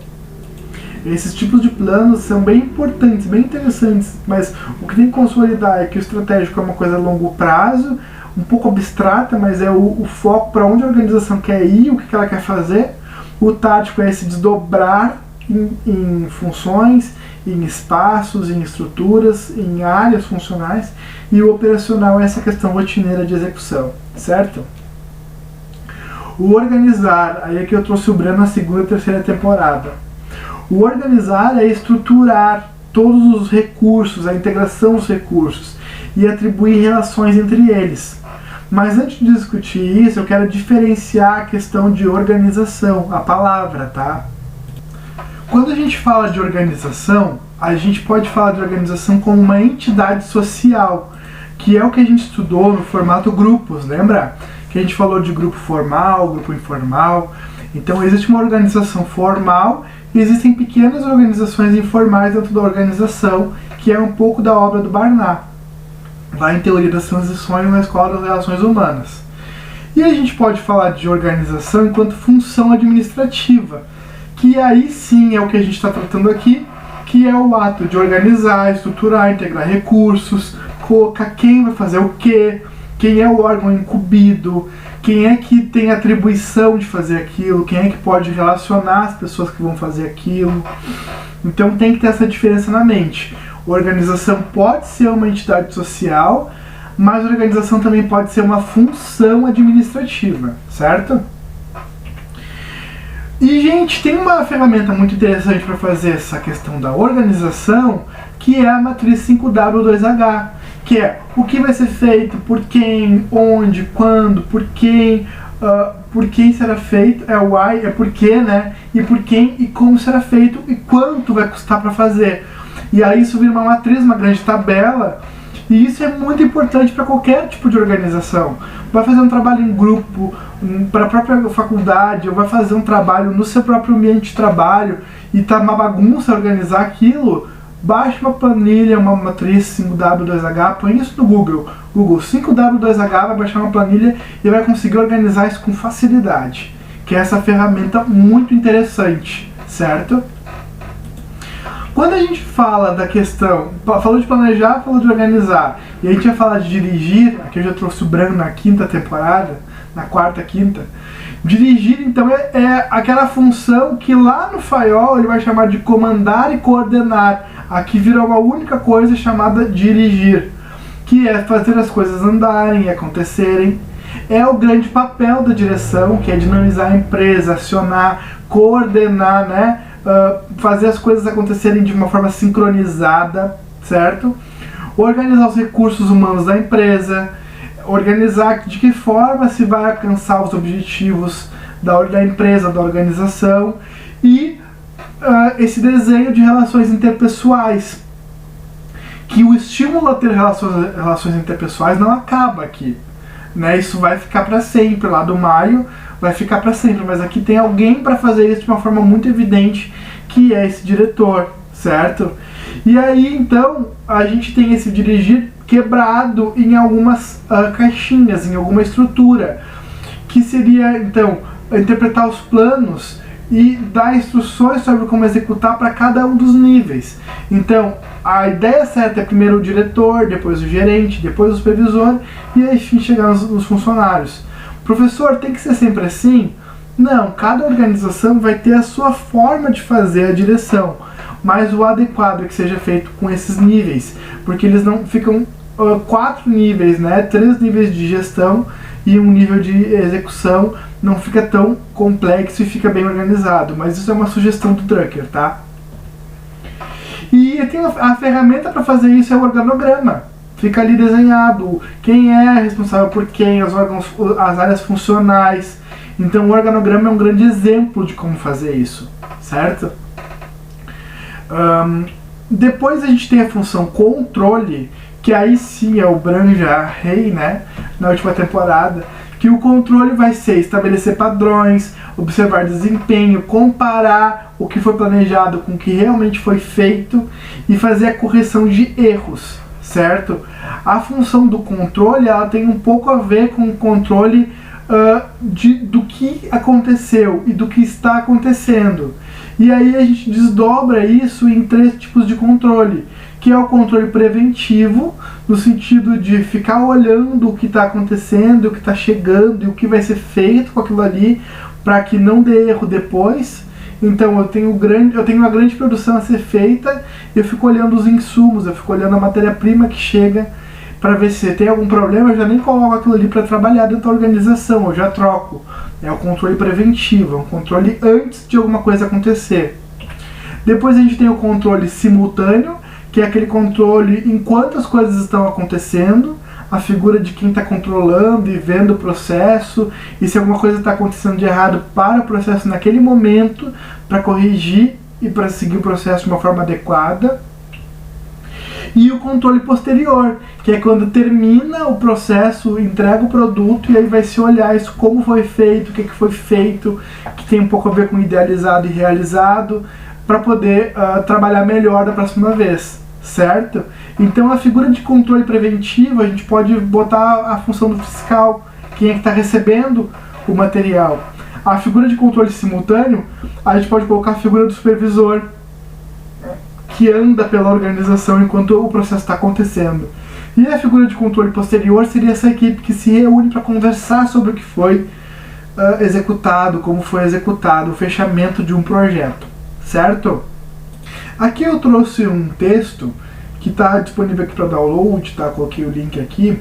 Esses tipos de planos são bem importantes, bem interessantes, mas o que tem que consolidar é que o estratégico é uma coisa a longo prazo, um pouco abstrata, mas é o foco para onde a organização quer ir, o que ela quer fazer. O tático é se desdobrar em funções, em espaços, em estruturas, em áreas funcionais, e o operacional é essa questão rotineira de execução, certo? O organizar, aí é que eu trouxe o Breno na 2ª e 3ª temporada. O organizar é estruturar todos os recursos, a integração dos recursos e atribuir relações entre eles. Mas antes de discutir isso, eu quero diferenciar a questão de organização, a palavra, tá? Quando a gente fala de organização, a gente pode falar de organização como uma entidade social, que é o que a gente estudou no formato grupos, lembra? Que a gente falou de grupo formal, grupo informal. Então existe uma organização formal e existem pequenas organizações informais dentro da organização, que é um pouco da obra do Barnard, lá em Teoria das Transições na Escola das Relações Humanas. E a gente pode falar de organização enquanto função administrativa, que aí sim é o que a gente está tratando aqui, que é o ato de organizar, estruturar, integrar recursos, colocar quem vai fazer o quê, quem é o órgão incumbido, quem é que tem atribuição de fazer aquilo, quem é que pode relacionar as pessoas que vão fazer aquilo. Então tem que ter essa diferença na mente. A organização pode ser uma entidade social, mas a organização também pode ser uma função administrativa, certo? E, gente, tem uma ferramenta muito interessante para fazer essa questão da organização, que é a matriz 5W2H, que é o que vai ser feito, por quem, onde, quando, por quem será feito, é o why, é por quê, né? E por quem e como será feito e quanto vai custar para fazer. E aí isso vira uma matriz, uma grande tabela, e isso é muito importante para qualquer tipo de organização. Vai fazer um trabalho em grupo, para a própria faculdade, ou vai fazer um trabalho no seu próprio ambiente de trabalho e tá uma bagunça organizar aquilo, baixe uma planilha, uma matriz 5W2H, põe isso no Google 5W2H, vai baixar uma planilha e vai conseguir organizar isso com facilidade, que é essa ferramenta muito interessante, certo? Quando a gente fala da questão, falou de planejar, falou de organizar, e a gente vai falar de dirigir, aqui eu já trouxe o Bran na quinta temporada, na quarta, quinta. Dirigir, então, é aquela função que lá no Fayol ele vai chamar de comandar e coordenar. Aqui vira uma única coisa chamada dirigir, que é fazer as coisas andarem e acontecerem. É o grande papel da direção, que é dinamizar a empresa, acionar, coordenar, né? Fazer as coisas acontecerem de uma forma sincronizada, certo? Organizar os recursos humanos da empresa, organizar de que forma se vai alcançar os objetivos da empresa, da organização, e esse desenho de relações interpessoais, que o estímulo a ter relações interpessoais não acaba aqui, né? Isso vai ficar para sempre, lá do Maio vai ficar para sempre, mas aqui tem alguém para fazer isso de uma forma muito evidente, que é esse diretor, certo? E aí então a gente tem esse dirigir quebrado em algumas caixinhas, em alguma estrutura, que seria então interpretar os planos e dar instruções sobre como executar para cada um dos níveis. Então a ideia certa é primeiro o diretor, depois o gerente, depois o supervisor e aí enfim chegar nos funcionários. Professor, tem que ser sempre assim? Não, cada organização vai ter a sua forma de fazer a direção, mas o adequado é que seja feito com esses níveis, porque eles não ficam 4 níveis, né? 3 níveis de gestão e um nível de execução, não fica tão complexo e fica bem organizado, mas isso é uma sugestão do Drucker, tá? E tem a ferramenta para fazer isso é o organograma. Fica ali desenhado quem é responsável por quem, os órgãos, as áreas funcionais. Então o organograma é um grande exemplo de como fazer isso, certo? Depois a gente tem a função controle, que aí sim é o Bran já rei, né, na última temporada, que o controle vai ser estabelecer padrões, observar desempenho, comparar o que foi planejado com o que realmente foi feito e fazer a correção de erros, certo? A função do controle ela tem um pouco a ver com o controle do que aconteceu e do que está acontecendo. E aí a gente desdobra isso em 3 tipos de controle, que é o controle preventivo, no sentido de ficar olhando o que está acontecendo, o que está chegando e o que vai ser feito com aquilo ali, para que não dê erro depois. Então eu tenho uma grande produção a ser feita, eu fico olhando os insumos, eu fico olhando a matéria-prima que chega, para ver se tem algum problema, eu já nem coloco aquilo ali para trabalhar dentro da organização, eu já troco. É o controle preventivo, é um controle antes de alguma coisa acontecer. Depois a gente tem o controle simultâneo, que é aquele controle enquanto as coisas estão acontecendo, a figura de quem está controlando e vendo o processo, e se alguma coisa está acontecendo de errado para o processo naquele momento, para corrigir e para seguir o processo de uma forma adequada. E o controle posterior, que é quando termina o processo, entrega o produto e aí vai se olhar isso, como foi feito, o que foi feito, que tem um pouco a ver com idealizado e realizado, para poder trabalhar melhor da próxima vez, certo? Então a figura de controle preventivo, a gente pode botar a função do fiscal, quem é que está recebendo o material. A figura de controle simultâneo, a gente pode colocar a figura do supervisor, que anda pela organização enquanto o processo está acontecendo. E a figura de controle posterior seria essa equipe que se reúne para conversar sobre o que foi executado, como foi executado, o fechamento de um projeto, certo? Aqui eu trouxe um texto que está disponível aqui para download, tá? Coloquei o link aqui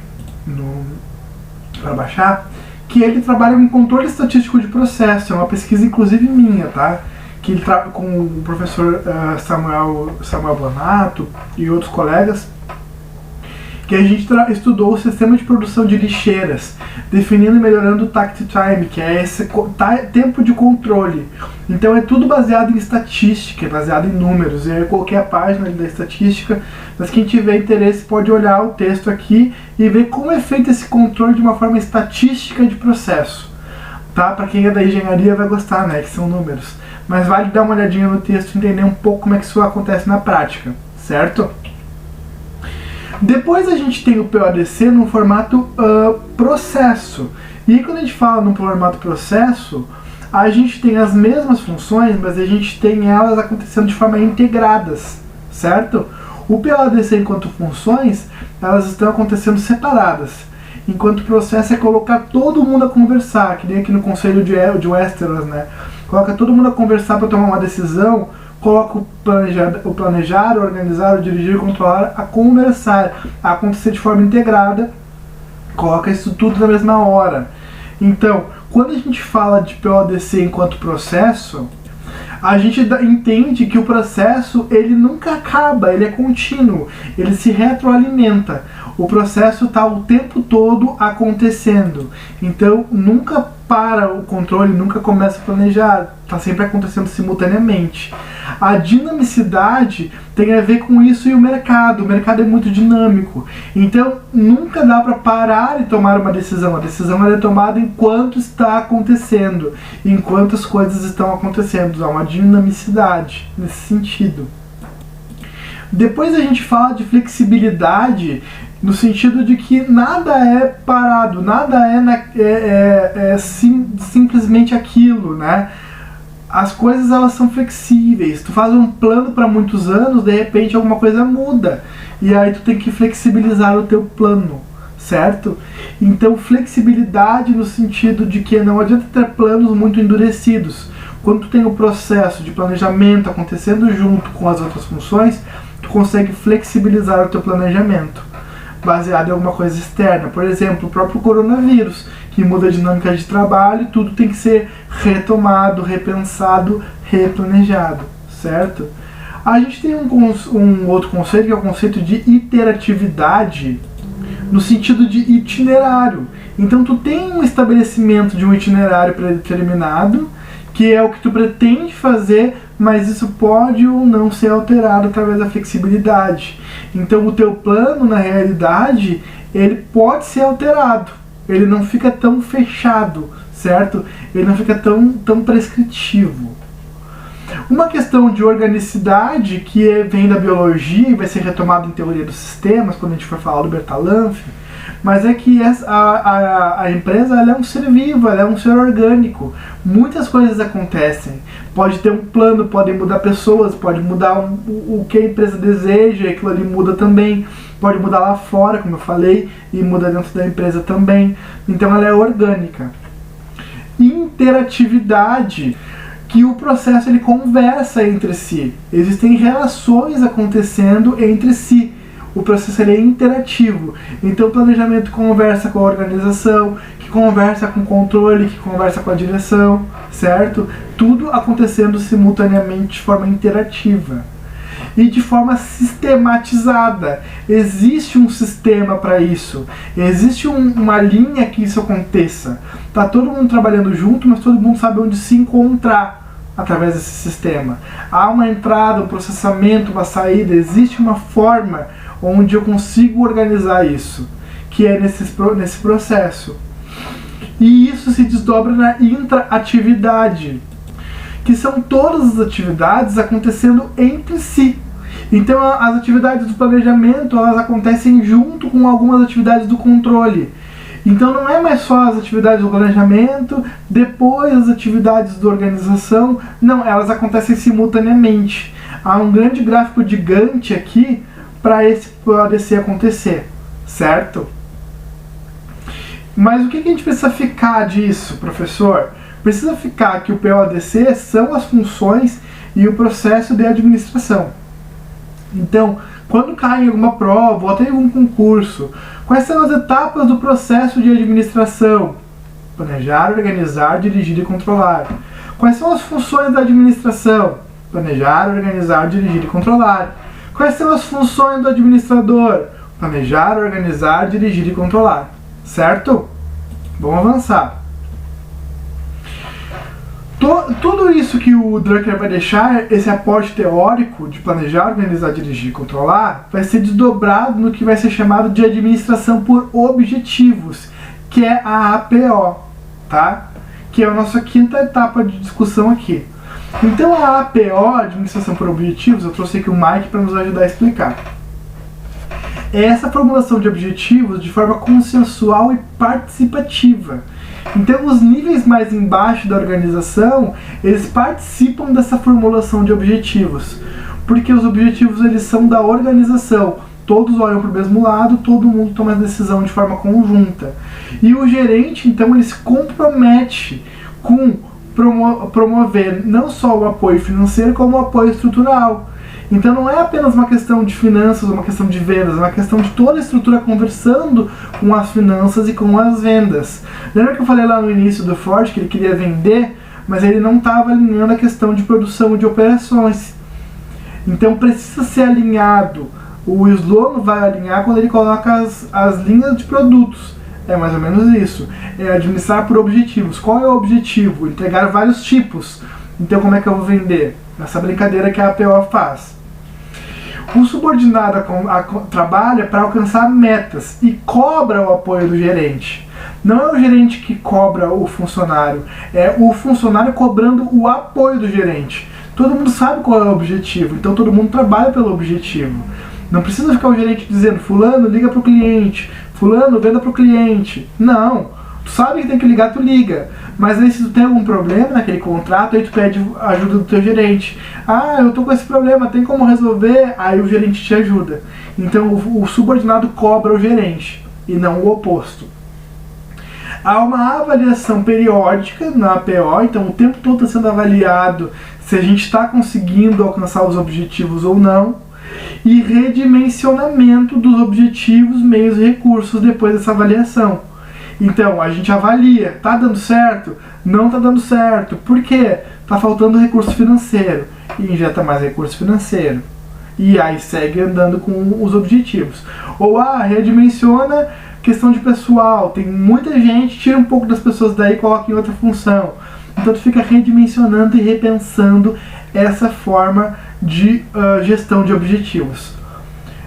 para baixar, que ele trabalha com controle estatístico de processo, é uma pesquisa inclusive minha, tá? que com o professor Samuel Bonato e outros colegas, que a gente estudou o sistema de produção de lixeiras, definindo e melhorando o takt time, que é esse tempo de controle. Então é tudo baseado em estatística, baseado em números. Eu coloquei a página da estatística, mas quem tiver interesse pode olhar o texto aqui e ver como é feito esse controle de uma forma estatística de processo. Tá? Para quem é da engenharia vai gostar, né, que são números. Mas vale dar uma olhadinha no texto e entender um pouco como é que isso acontece na prática, certo? Depois a gente tem o PODC no formato processo. E aí, quando a gente fala no formato processo, a gente tem as mesmas funções, mas a gente tem elas acontecendo de forma integradas, certo? O PODC enquanto funções, elas estão acontecendo separadas. Enquanto o processo é colocar todo mundo a conversar, que nem aqui no Conselho de Westeros, né? Coloca todo mundo a conversar para tomar uma decisão, coloca o planejar, o organizar, o dirigir, o controlar, a conversar, a acontecer de forma integrada, coloca isso tudo na mesma hora. Então, quando a gente fala de PODC enquanto processo, a gente entende que o processo ele nunca acaba, ele é contínuo, ele se retroalimenta. O processo está o tempo todo acontecendo. Então nunca para o controle, nunca começa a planejar, está sempre acontecendo simultaneamente. A dinamicidade tem a ver com isso e o mercado é muito dinâmico. Então nunca dá para parar e tomar uma decisão. A decisão é tomada enquanto está acontecendo, enquanto as coisas estão acontecendo. Há uma dinamicidade nesse sentido. Depois a gente fala de flexibilidade no sentido de que nada é parado, nada é simplesmente aquilo, né? As coisas elas são flexíveis. Tu faz um plano para muitos anos, de repente alguma coisa muda e aí tu tem que flexibilizar o teu plano, certo? Então flexibilidade no sentido de que não adianta ter planos muito endurecidos. Quando tu tem o processo de planejamento acontecendo junto com as outras funções, tu consegue flexibilizar o teu planejamento baseado em alguma coisa externa. Por exemplo, o próprio coronavírus, que muda a dinâmica de trabalho, tudo tem que ser retomado, repensado, replanejado, certo? A gente tem um outro conceito, que é o conceito de iteratividade, no sentido de itinerário. Então tu tem um estabelecimento de um itinerário predeterminado, que é o que tu pretende fazer, mas isso pode ou não ser alterado através da flexibilidade. Então o teu plano, na realidade, ele pode ser alterado. Ele não fica tão fechado, certo? Ele não fica tão prescritivo. Uma questão de organicidade que vem da biologia e vai ser retomada em teoria dos sistemas, quando a gente for falar do Bertalanffy, mas é que a empresa ela é um ser vivo, ela é um ser orgânico. Muitas coisas acontecem. Pode ter um plano, podem mudar pessoas, pode mudar o que a empresa deseja, e aquilo ali muda também. Pode mudar lá fora, como eu falei, e muda dentro da empresa também. Então ela é orgânica. Interatividade, que o processo ele conversa entre si. Existem relações acontecendo entre si. O processo ele é interativo. Então o planejamento conversa com a organização, que conversa com o controle, que conversa com a direção, certo? Tudo acontecendo simultaneamente de forma interativa. E de forma sistematizada. Existe um sistema para isso. Existe uma linha que isso aconteça. Tá todo mundo trabalhando junto, mas todo mundo sabe onde se encontrar através desse sistema. Há uma entrada, um processamento, uma saída. Existe uma forma onde eu consigo organizar isso, que é nesse processo. E isso se desdobra na intraatividade, que são todas as atividades acontecendo entre si. Então as atividades do planejamento, elas acontecem junto com algumas atividades do controle. Então não é mais só as atividades do planejamento, depois as atividades da organização, não, elas acontecem simultaneamente. Há um grande gráfico de Gantt aqui para esse PODC acontecer, certo? Mas o que a gente precisa ficar disso, professor? Precisa ficar que o PODC são as funções e o processo de administração. Então, quando cai em alguma prova ou até em algum concurso, quais são as etapas do processo de administração? Planejar, organizar, dirigir e controlar. Quais são as funções da administração? Planejar, organizar, dirigir e controlar. Quais são as funções do administrador? Planejar, organizar, dirigir e controlar. Certo? Vamos avançar. Tudo isso que o Drucker vai deixar, esse aporte teórico de planejar, organizar, dirigir e controlar, vai ser desdobrado no que vai ser chamado de administração por objetivos, que é a APO, tá? Que é a nossa quinta etapa de discussão aqui. Então a APO, administração por objetivos, eu trouxe aqui o Mike para nos ajudar a explicar. É essa formulação de objetivos de forma consensual e participativa. Então os níveis mais embaixo da organização, eles participam dessa formulação de objetivos, porque os objetivos eles são da organização, todos olham para o mesmo lado, todo mundo toma a decisão de forma conjunta. E o gerente, então, ele se compromete com promover não só o apoio financeiro, como o apoio estrutural. Então não é apenas uma questão de finanças, uma questão de vendas, é uma questão de toda a estrutura conversando com as finanças e com as vendas. Lembra que eu falei lá no início do Ford que ele queria vender, mas ele não estava alinhando a questão de produção e de operações. Então precisa ser alinhado. O Sloan vai alinhar quando ele coloca as linhas de produtos. É mais ou menos isso. É administrar por objetivos. Qual é o objetivo? Entregar vários tipos. Então como é que eu vou vender? Essa brincadeira que a APO faz. O subordinado trabalha para alcançar metas e cobra o apoio do gerente. Não é o gerente que cobra o funcionário, é o funcionário cobrando o apoio do gerente. Todo mundo sabe qual é o objetivo, então todo mundo trabalha pelo objetivo. Não precisa ficar o gerente dizendo, fulano, liga para o cliente, fulano, venda para o cliente. Não. Tu sabe que tem que ligar, tu liga. Mas aí se tu tem algum problema naquele contrato, aí tu pede ajuda do teu gerente. Ah, eu tô com esse problema, tem como resolver? Aí o gerente te ajuda. Então o subordinado cobra o gerente, e não o oposto. Há uma avaliação periódica na APO, então o tempo todo está sendo avaliado se a gente está conseguindo alcançar os objetivos ou não. E redimensionamento dos objetivos, meios e recursos depois dessa avaliação. Então, a gente avalia, tá dando certo? Não tá dando certo. Por quê? Tá faltando recurso financeiro. E injeta mais recurso financeiro. E aí segue andando com os objetivos. Ou, redimensiona questão de pessoal. Tem muita gente, tira um pouco das pessoas daí e coloca em outra função. Então, tu fica redimensionando e repensando essa forma de gestão de objetivos.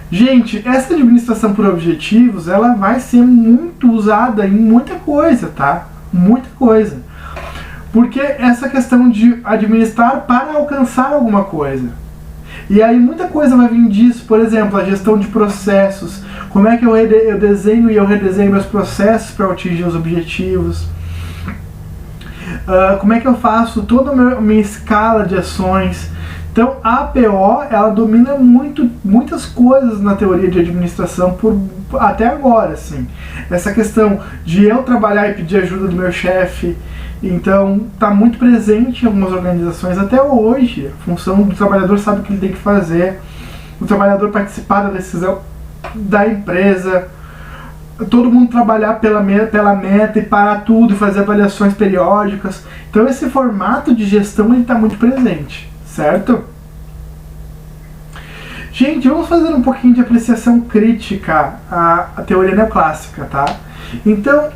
Gente, essa administração por objetivos, ela vai ser muito usada em muita coisa, tá? Muita coisa. Porque essa questão de administrar para alcançar alguma coisa. E aí muita coisa vai vir disso, por exemplo, a gestão de processos. Como é que eu desenho e eu redesenho meus processos para atingir os objetivos. Como é que eu faço toda a minha escala de ações. Então a APO, ela domina muitas coisas na teoria de administração até agora, assim. Essa questão de eu trabalhar e pedir ajuda do meu chefe, então está muito presente em algumas organizações até hoje. A função do trabalhador sabe o que ele tem que fazer, o trabalhador participar da decisão da empresa, todo mundo trabalhar pela meta e parar tudo e fazer avaliações periódicas. Então esse formato de gestão está muito presente. Certo? Gente, vamos fazer um pouquinho de apreciação crítica à teoria neoclássica, tá? Então,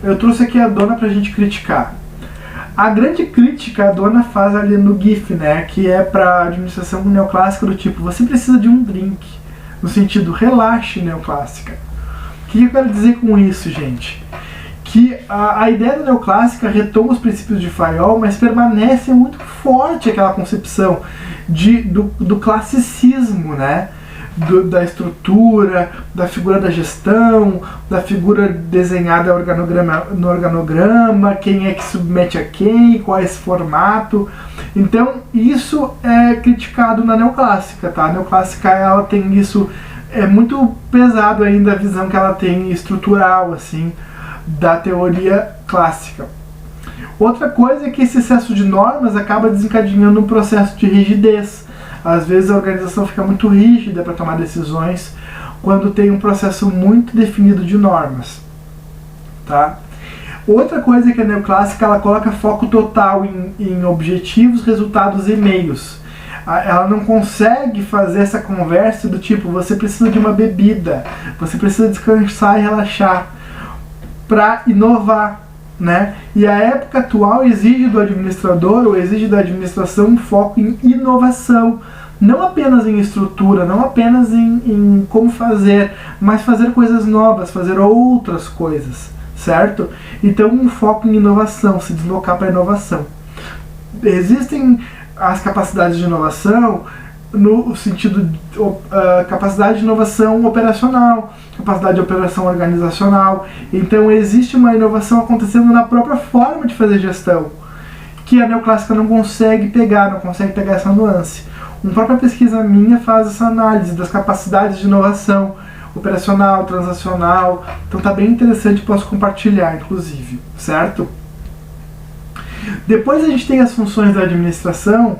eu trouxe aqui a Dona pra gente criticar. A grande crítica a Dona faz ali no GIF, né? Que é pra administração neoclássica do tipo, você precisa de um drink. No sentido, relaxe neoclássica. O que eu quero dizer com isso, gente? Que a ideia da neoclássica retoma os princípios de Fayol, mas permanece muito forte aquela concepção do classicismo, né? Da estrutura, da figura da gestão, da figura desenhada no organograma, quem é que submete a quem, qual é esse formato. Então isso é criticado na neoclássica, tá? A neoclássica, ela tem isso, é muito pesado ainda a visão que ela tem estrutural, assim, da teoria clássica. Outra coisa é que esse excesso de normas acaba desencadeando um processo de rigidez. Às vezes a organização fica muito rígida para tomar decisões quando tem um processo muito definido de normas. Tá? Outra coisa é que a neoclássica ela coloca foco total em objetivos, resultados e meios. Ela não consegue fazer essa conversa do tipo, você precisa de uma bebida, você precisa descansar e relaxar para inovar, né? E a época atual exige do administrador ou exige da administração um foco em inovação, não apenas em estrutura, não apenas em como fazer, mas fazer coisas novas, fazer outras coisas, certo? Então um foco em inovação, se deslocar para inovação. Existem as capacidades de inovação no sentido de capacidade de inovação operacional, capacidade de operação organizacional. Então existe uma inovação acontecendo na própria forma de fazer gestão, que a neoclássica não consegue pegar essa nuance. Uma própria pesquisa minha faz essa análise das capacidades de inovação operacional, transacional. Então tá bem interessante, posso compartilhar inclusive, certo? Depois a gente tem as funções da administração.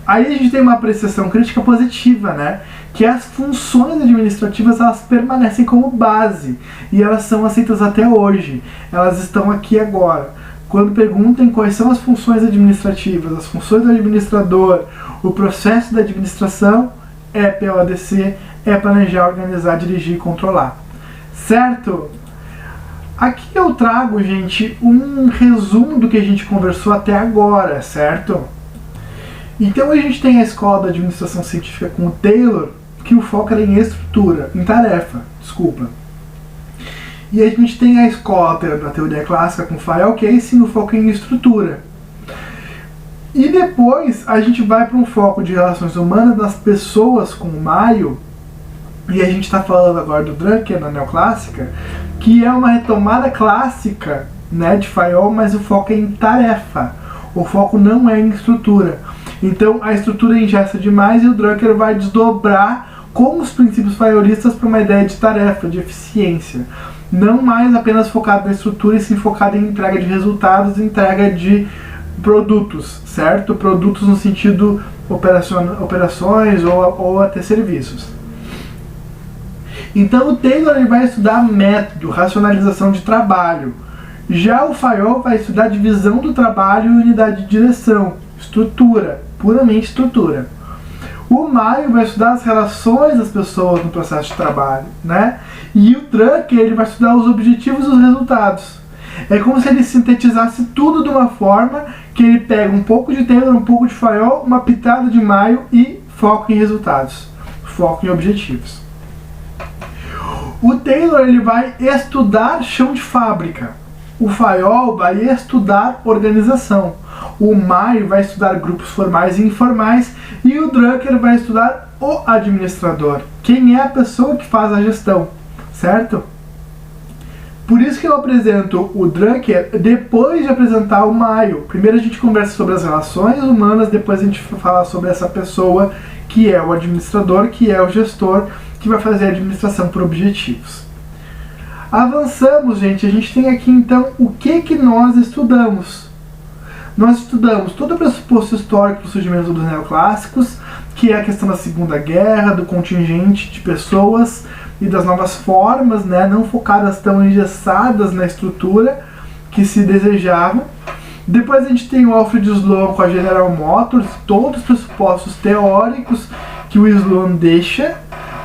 Aí a gente tem uma apreciação crítica positiva, né? Que as funções administrativas elas permanecem como base e elas são aceitas até hoje. Elas estão aqui agora. Quando perguntam quais são as funções administrativas, as funções do administrador, o processo da administração é PODC, é planejar, organizar, dirigir e controlar. Certo? Aqui eu trago, gente, um resumo do que a gente conversou até agora, certo? Então a gente tem a escola da administração científica com o Taylor, que o foco era em estrutura, em tarefa, desculpa. E a gente tem a escola da teoria clássica com Fayol, que aí sim o foco é em estrutura. E depois a gente vai para um foco de relações humanas das pessoas com o Maio, e a gente está falando agora do Drucker na neoclássica, que é uma retomada clássica, né, de Fayol, mas o foco é em tarefa. O foco não é em estrutura. Então a estrutura engessa demais e o Drucker vai desdobrar com os princípios fayolistas para uma ideia de tarefa, de eficiência. Não mais apenas focado na estrutura, e sim focado em entrega de resultados, entrega de produtos, certo? Produtos no sentido operações ou até serviços. Então o Taylor ele vai estudar método, racionalização de trabalho. Já o Fayol vai estudar divisão do trabalho e unidade de direção, estrutura, puramente estrutura. O Maio vai estudar as relações das pessoas no processo de trabalho, né? E o Drucker ele vai estudar os objetivos e os resultados. É como se ele sintetizasse tudo de uma forma que ele pega um pouco de Taylor, um pouco de Fayol, uma pitada de Maio e foco em resultados, foco em objetivos. O Taylor ele vai estudar chão de fábrica. O Fayol vai estudar organização. O Maio vai estudar grupos formais e informais. E o Drucker vai estudar o administrador. Quem é a pessoa que faz a gestão, certo? Por isso que eu apresento o Drucker depois de apresentar o Maio. Primeiro a gente conversa sobre as relações humanas, depois a gente fala sobre essa pessoa que é o administrador, que é o gestor, que vai fazer a administração por objetivos. Avançamos, gente. A gente tem aqui então o que nós estudamos. Nós estudamos todo o pressuposto histórico do surgimento dos neoclássicos, que é a questão da Segunda Guerra, do contingente de pessoas e das novas formas, né, não focadas tão engessadas na estrutura que se desejavam. Depois a gente tem o Alfred Sloan com a General Motors, todos os pressupostos teóricos que o Sloan deixa.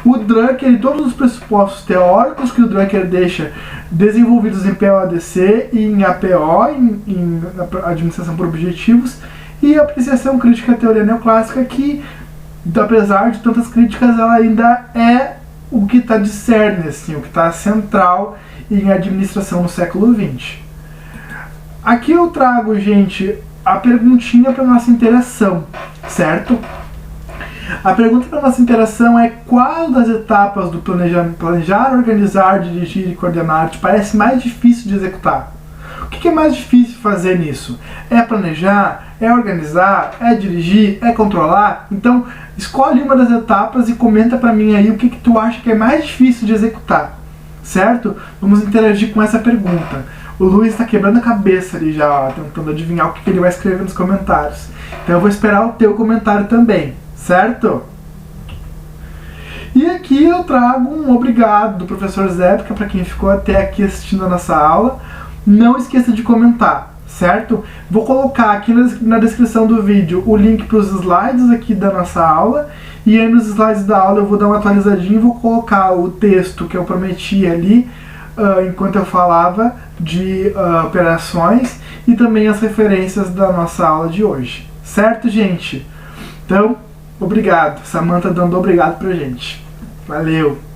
O Drucker e todos os pressupostos teóricos que o Drucker deixa desenvolvidos em PODC e em APO, em administração por objetivos, e a apreciação crítica à teoria neoclássica, que, apesar de tantas críticas, ela ainda é o que está de cerne, assim, o que está central em administração no século XX. Aqui eu trago, gente, a perguntinha para nossa interação, certo? A pergunta para nossa interação é: qual das etapas do planejar, organizar, dirigir e coordenar te parece mais difícil de executar? O que é mais difícil fazer nisso? É planejar? É organizar? É dirigir? É controlar? Então, escolhe uma das etapas e comenta para mim aí o que tu acha que é mais difícil de executar, certo? Vamos interagir com essa pergunta. O Luiz está quebrando a cabeça ali já, ó, tentando adivinhar o que ele vai escrever nos comentários. Então eu vou esperar o teu comentário também. Certo? E aqui eu trago um obrigado do professor Zé, para quem ficou até aqui assistindo a nossa aula. não esqueça de comentar, certo? Vou colocar aqui na descrição do vídeo o link para os slides aqui da nossa aula, e aí nos slides da aula eu vou dar uma atualizadinha e vou colocar o texto que eu prometi ali, enquanto eu falava de operações, e também as referências da nossa aula de hoje, certo, gente? Então, obrigado. Samantha dando obrigado pra gente. Valeu!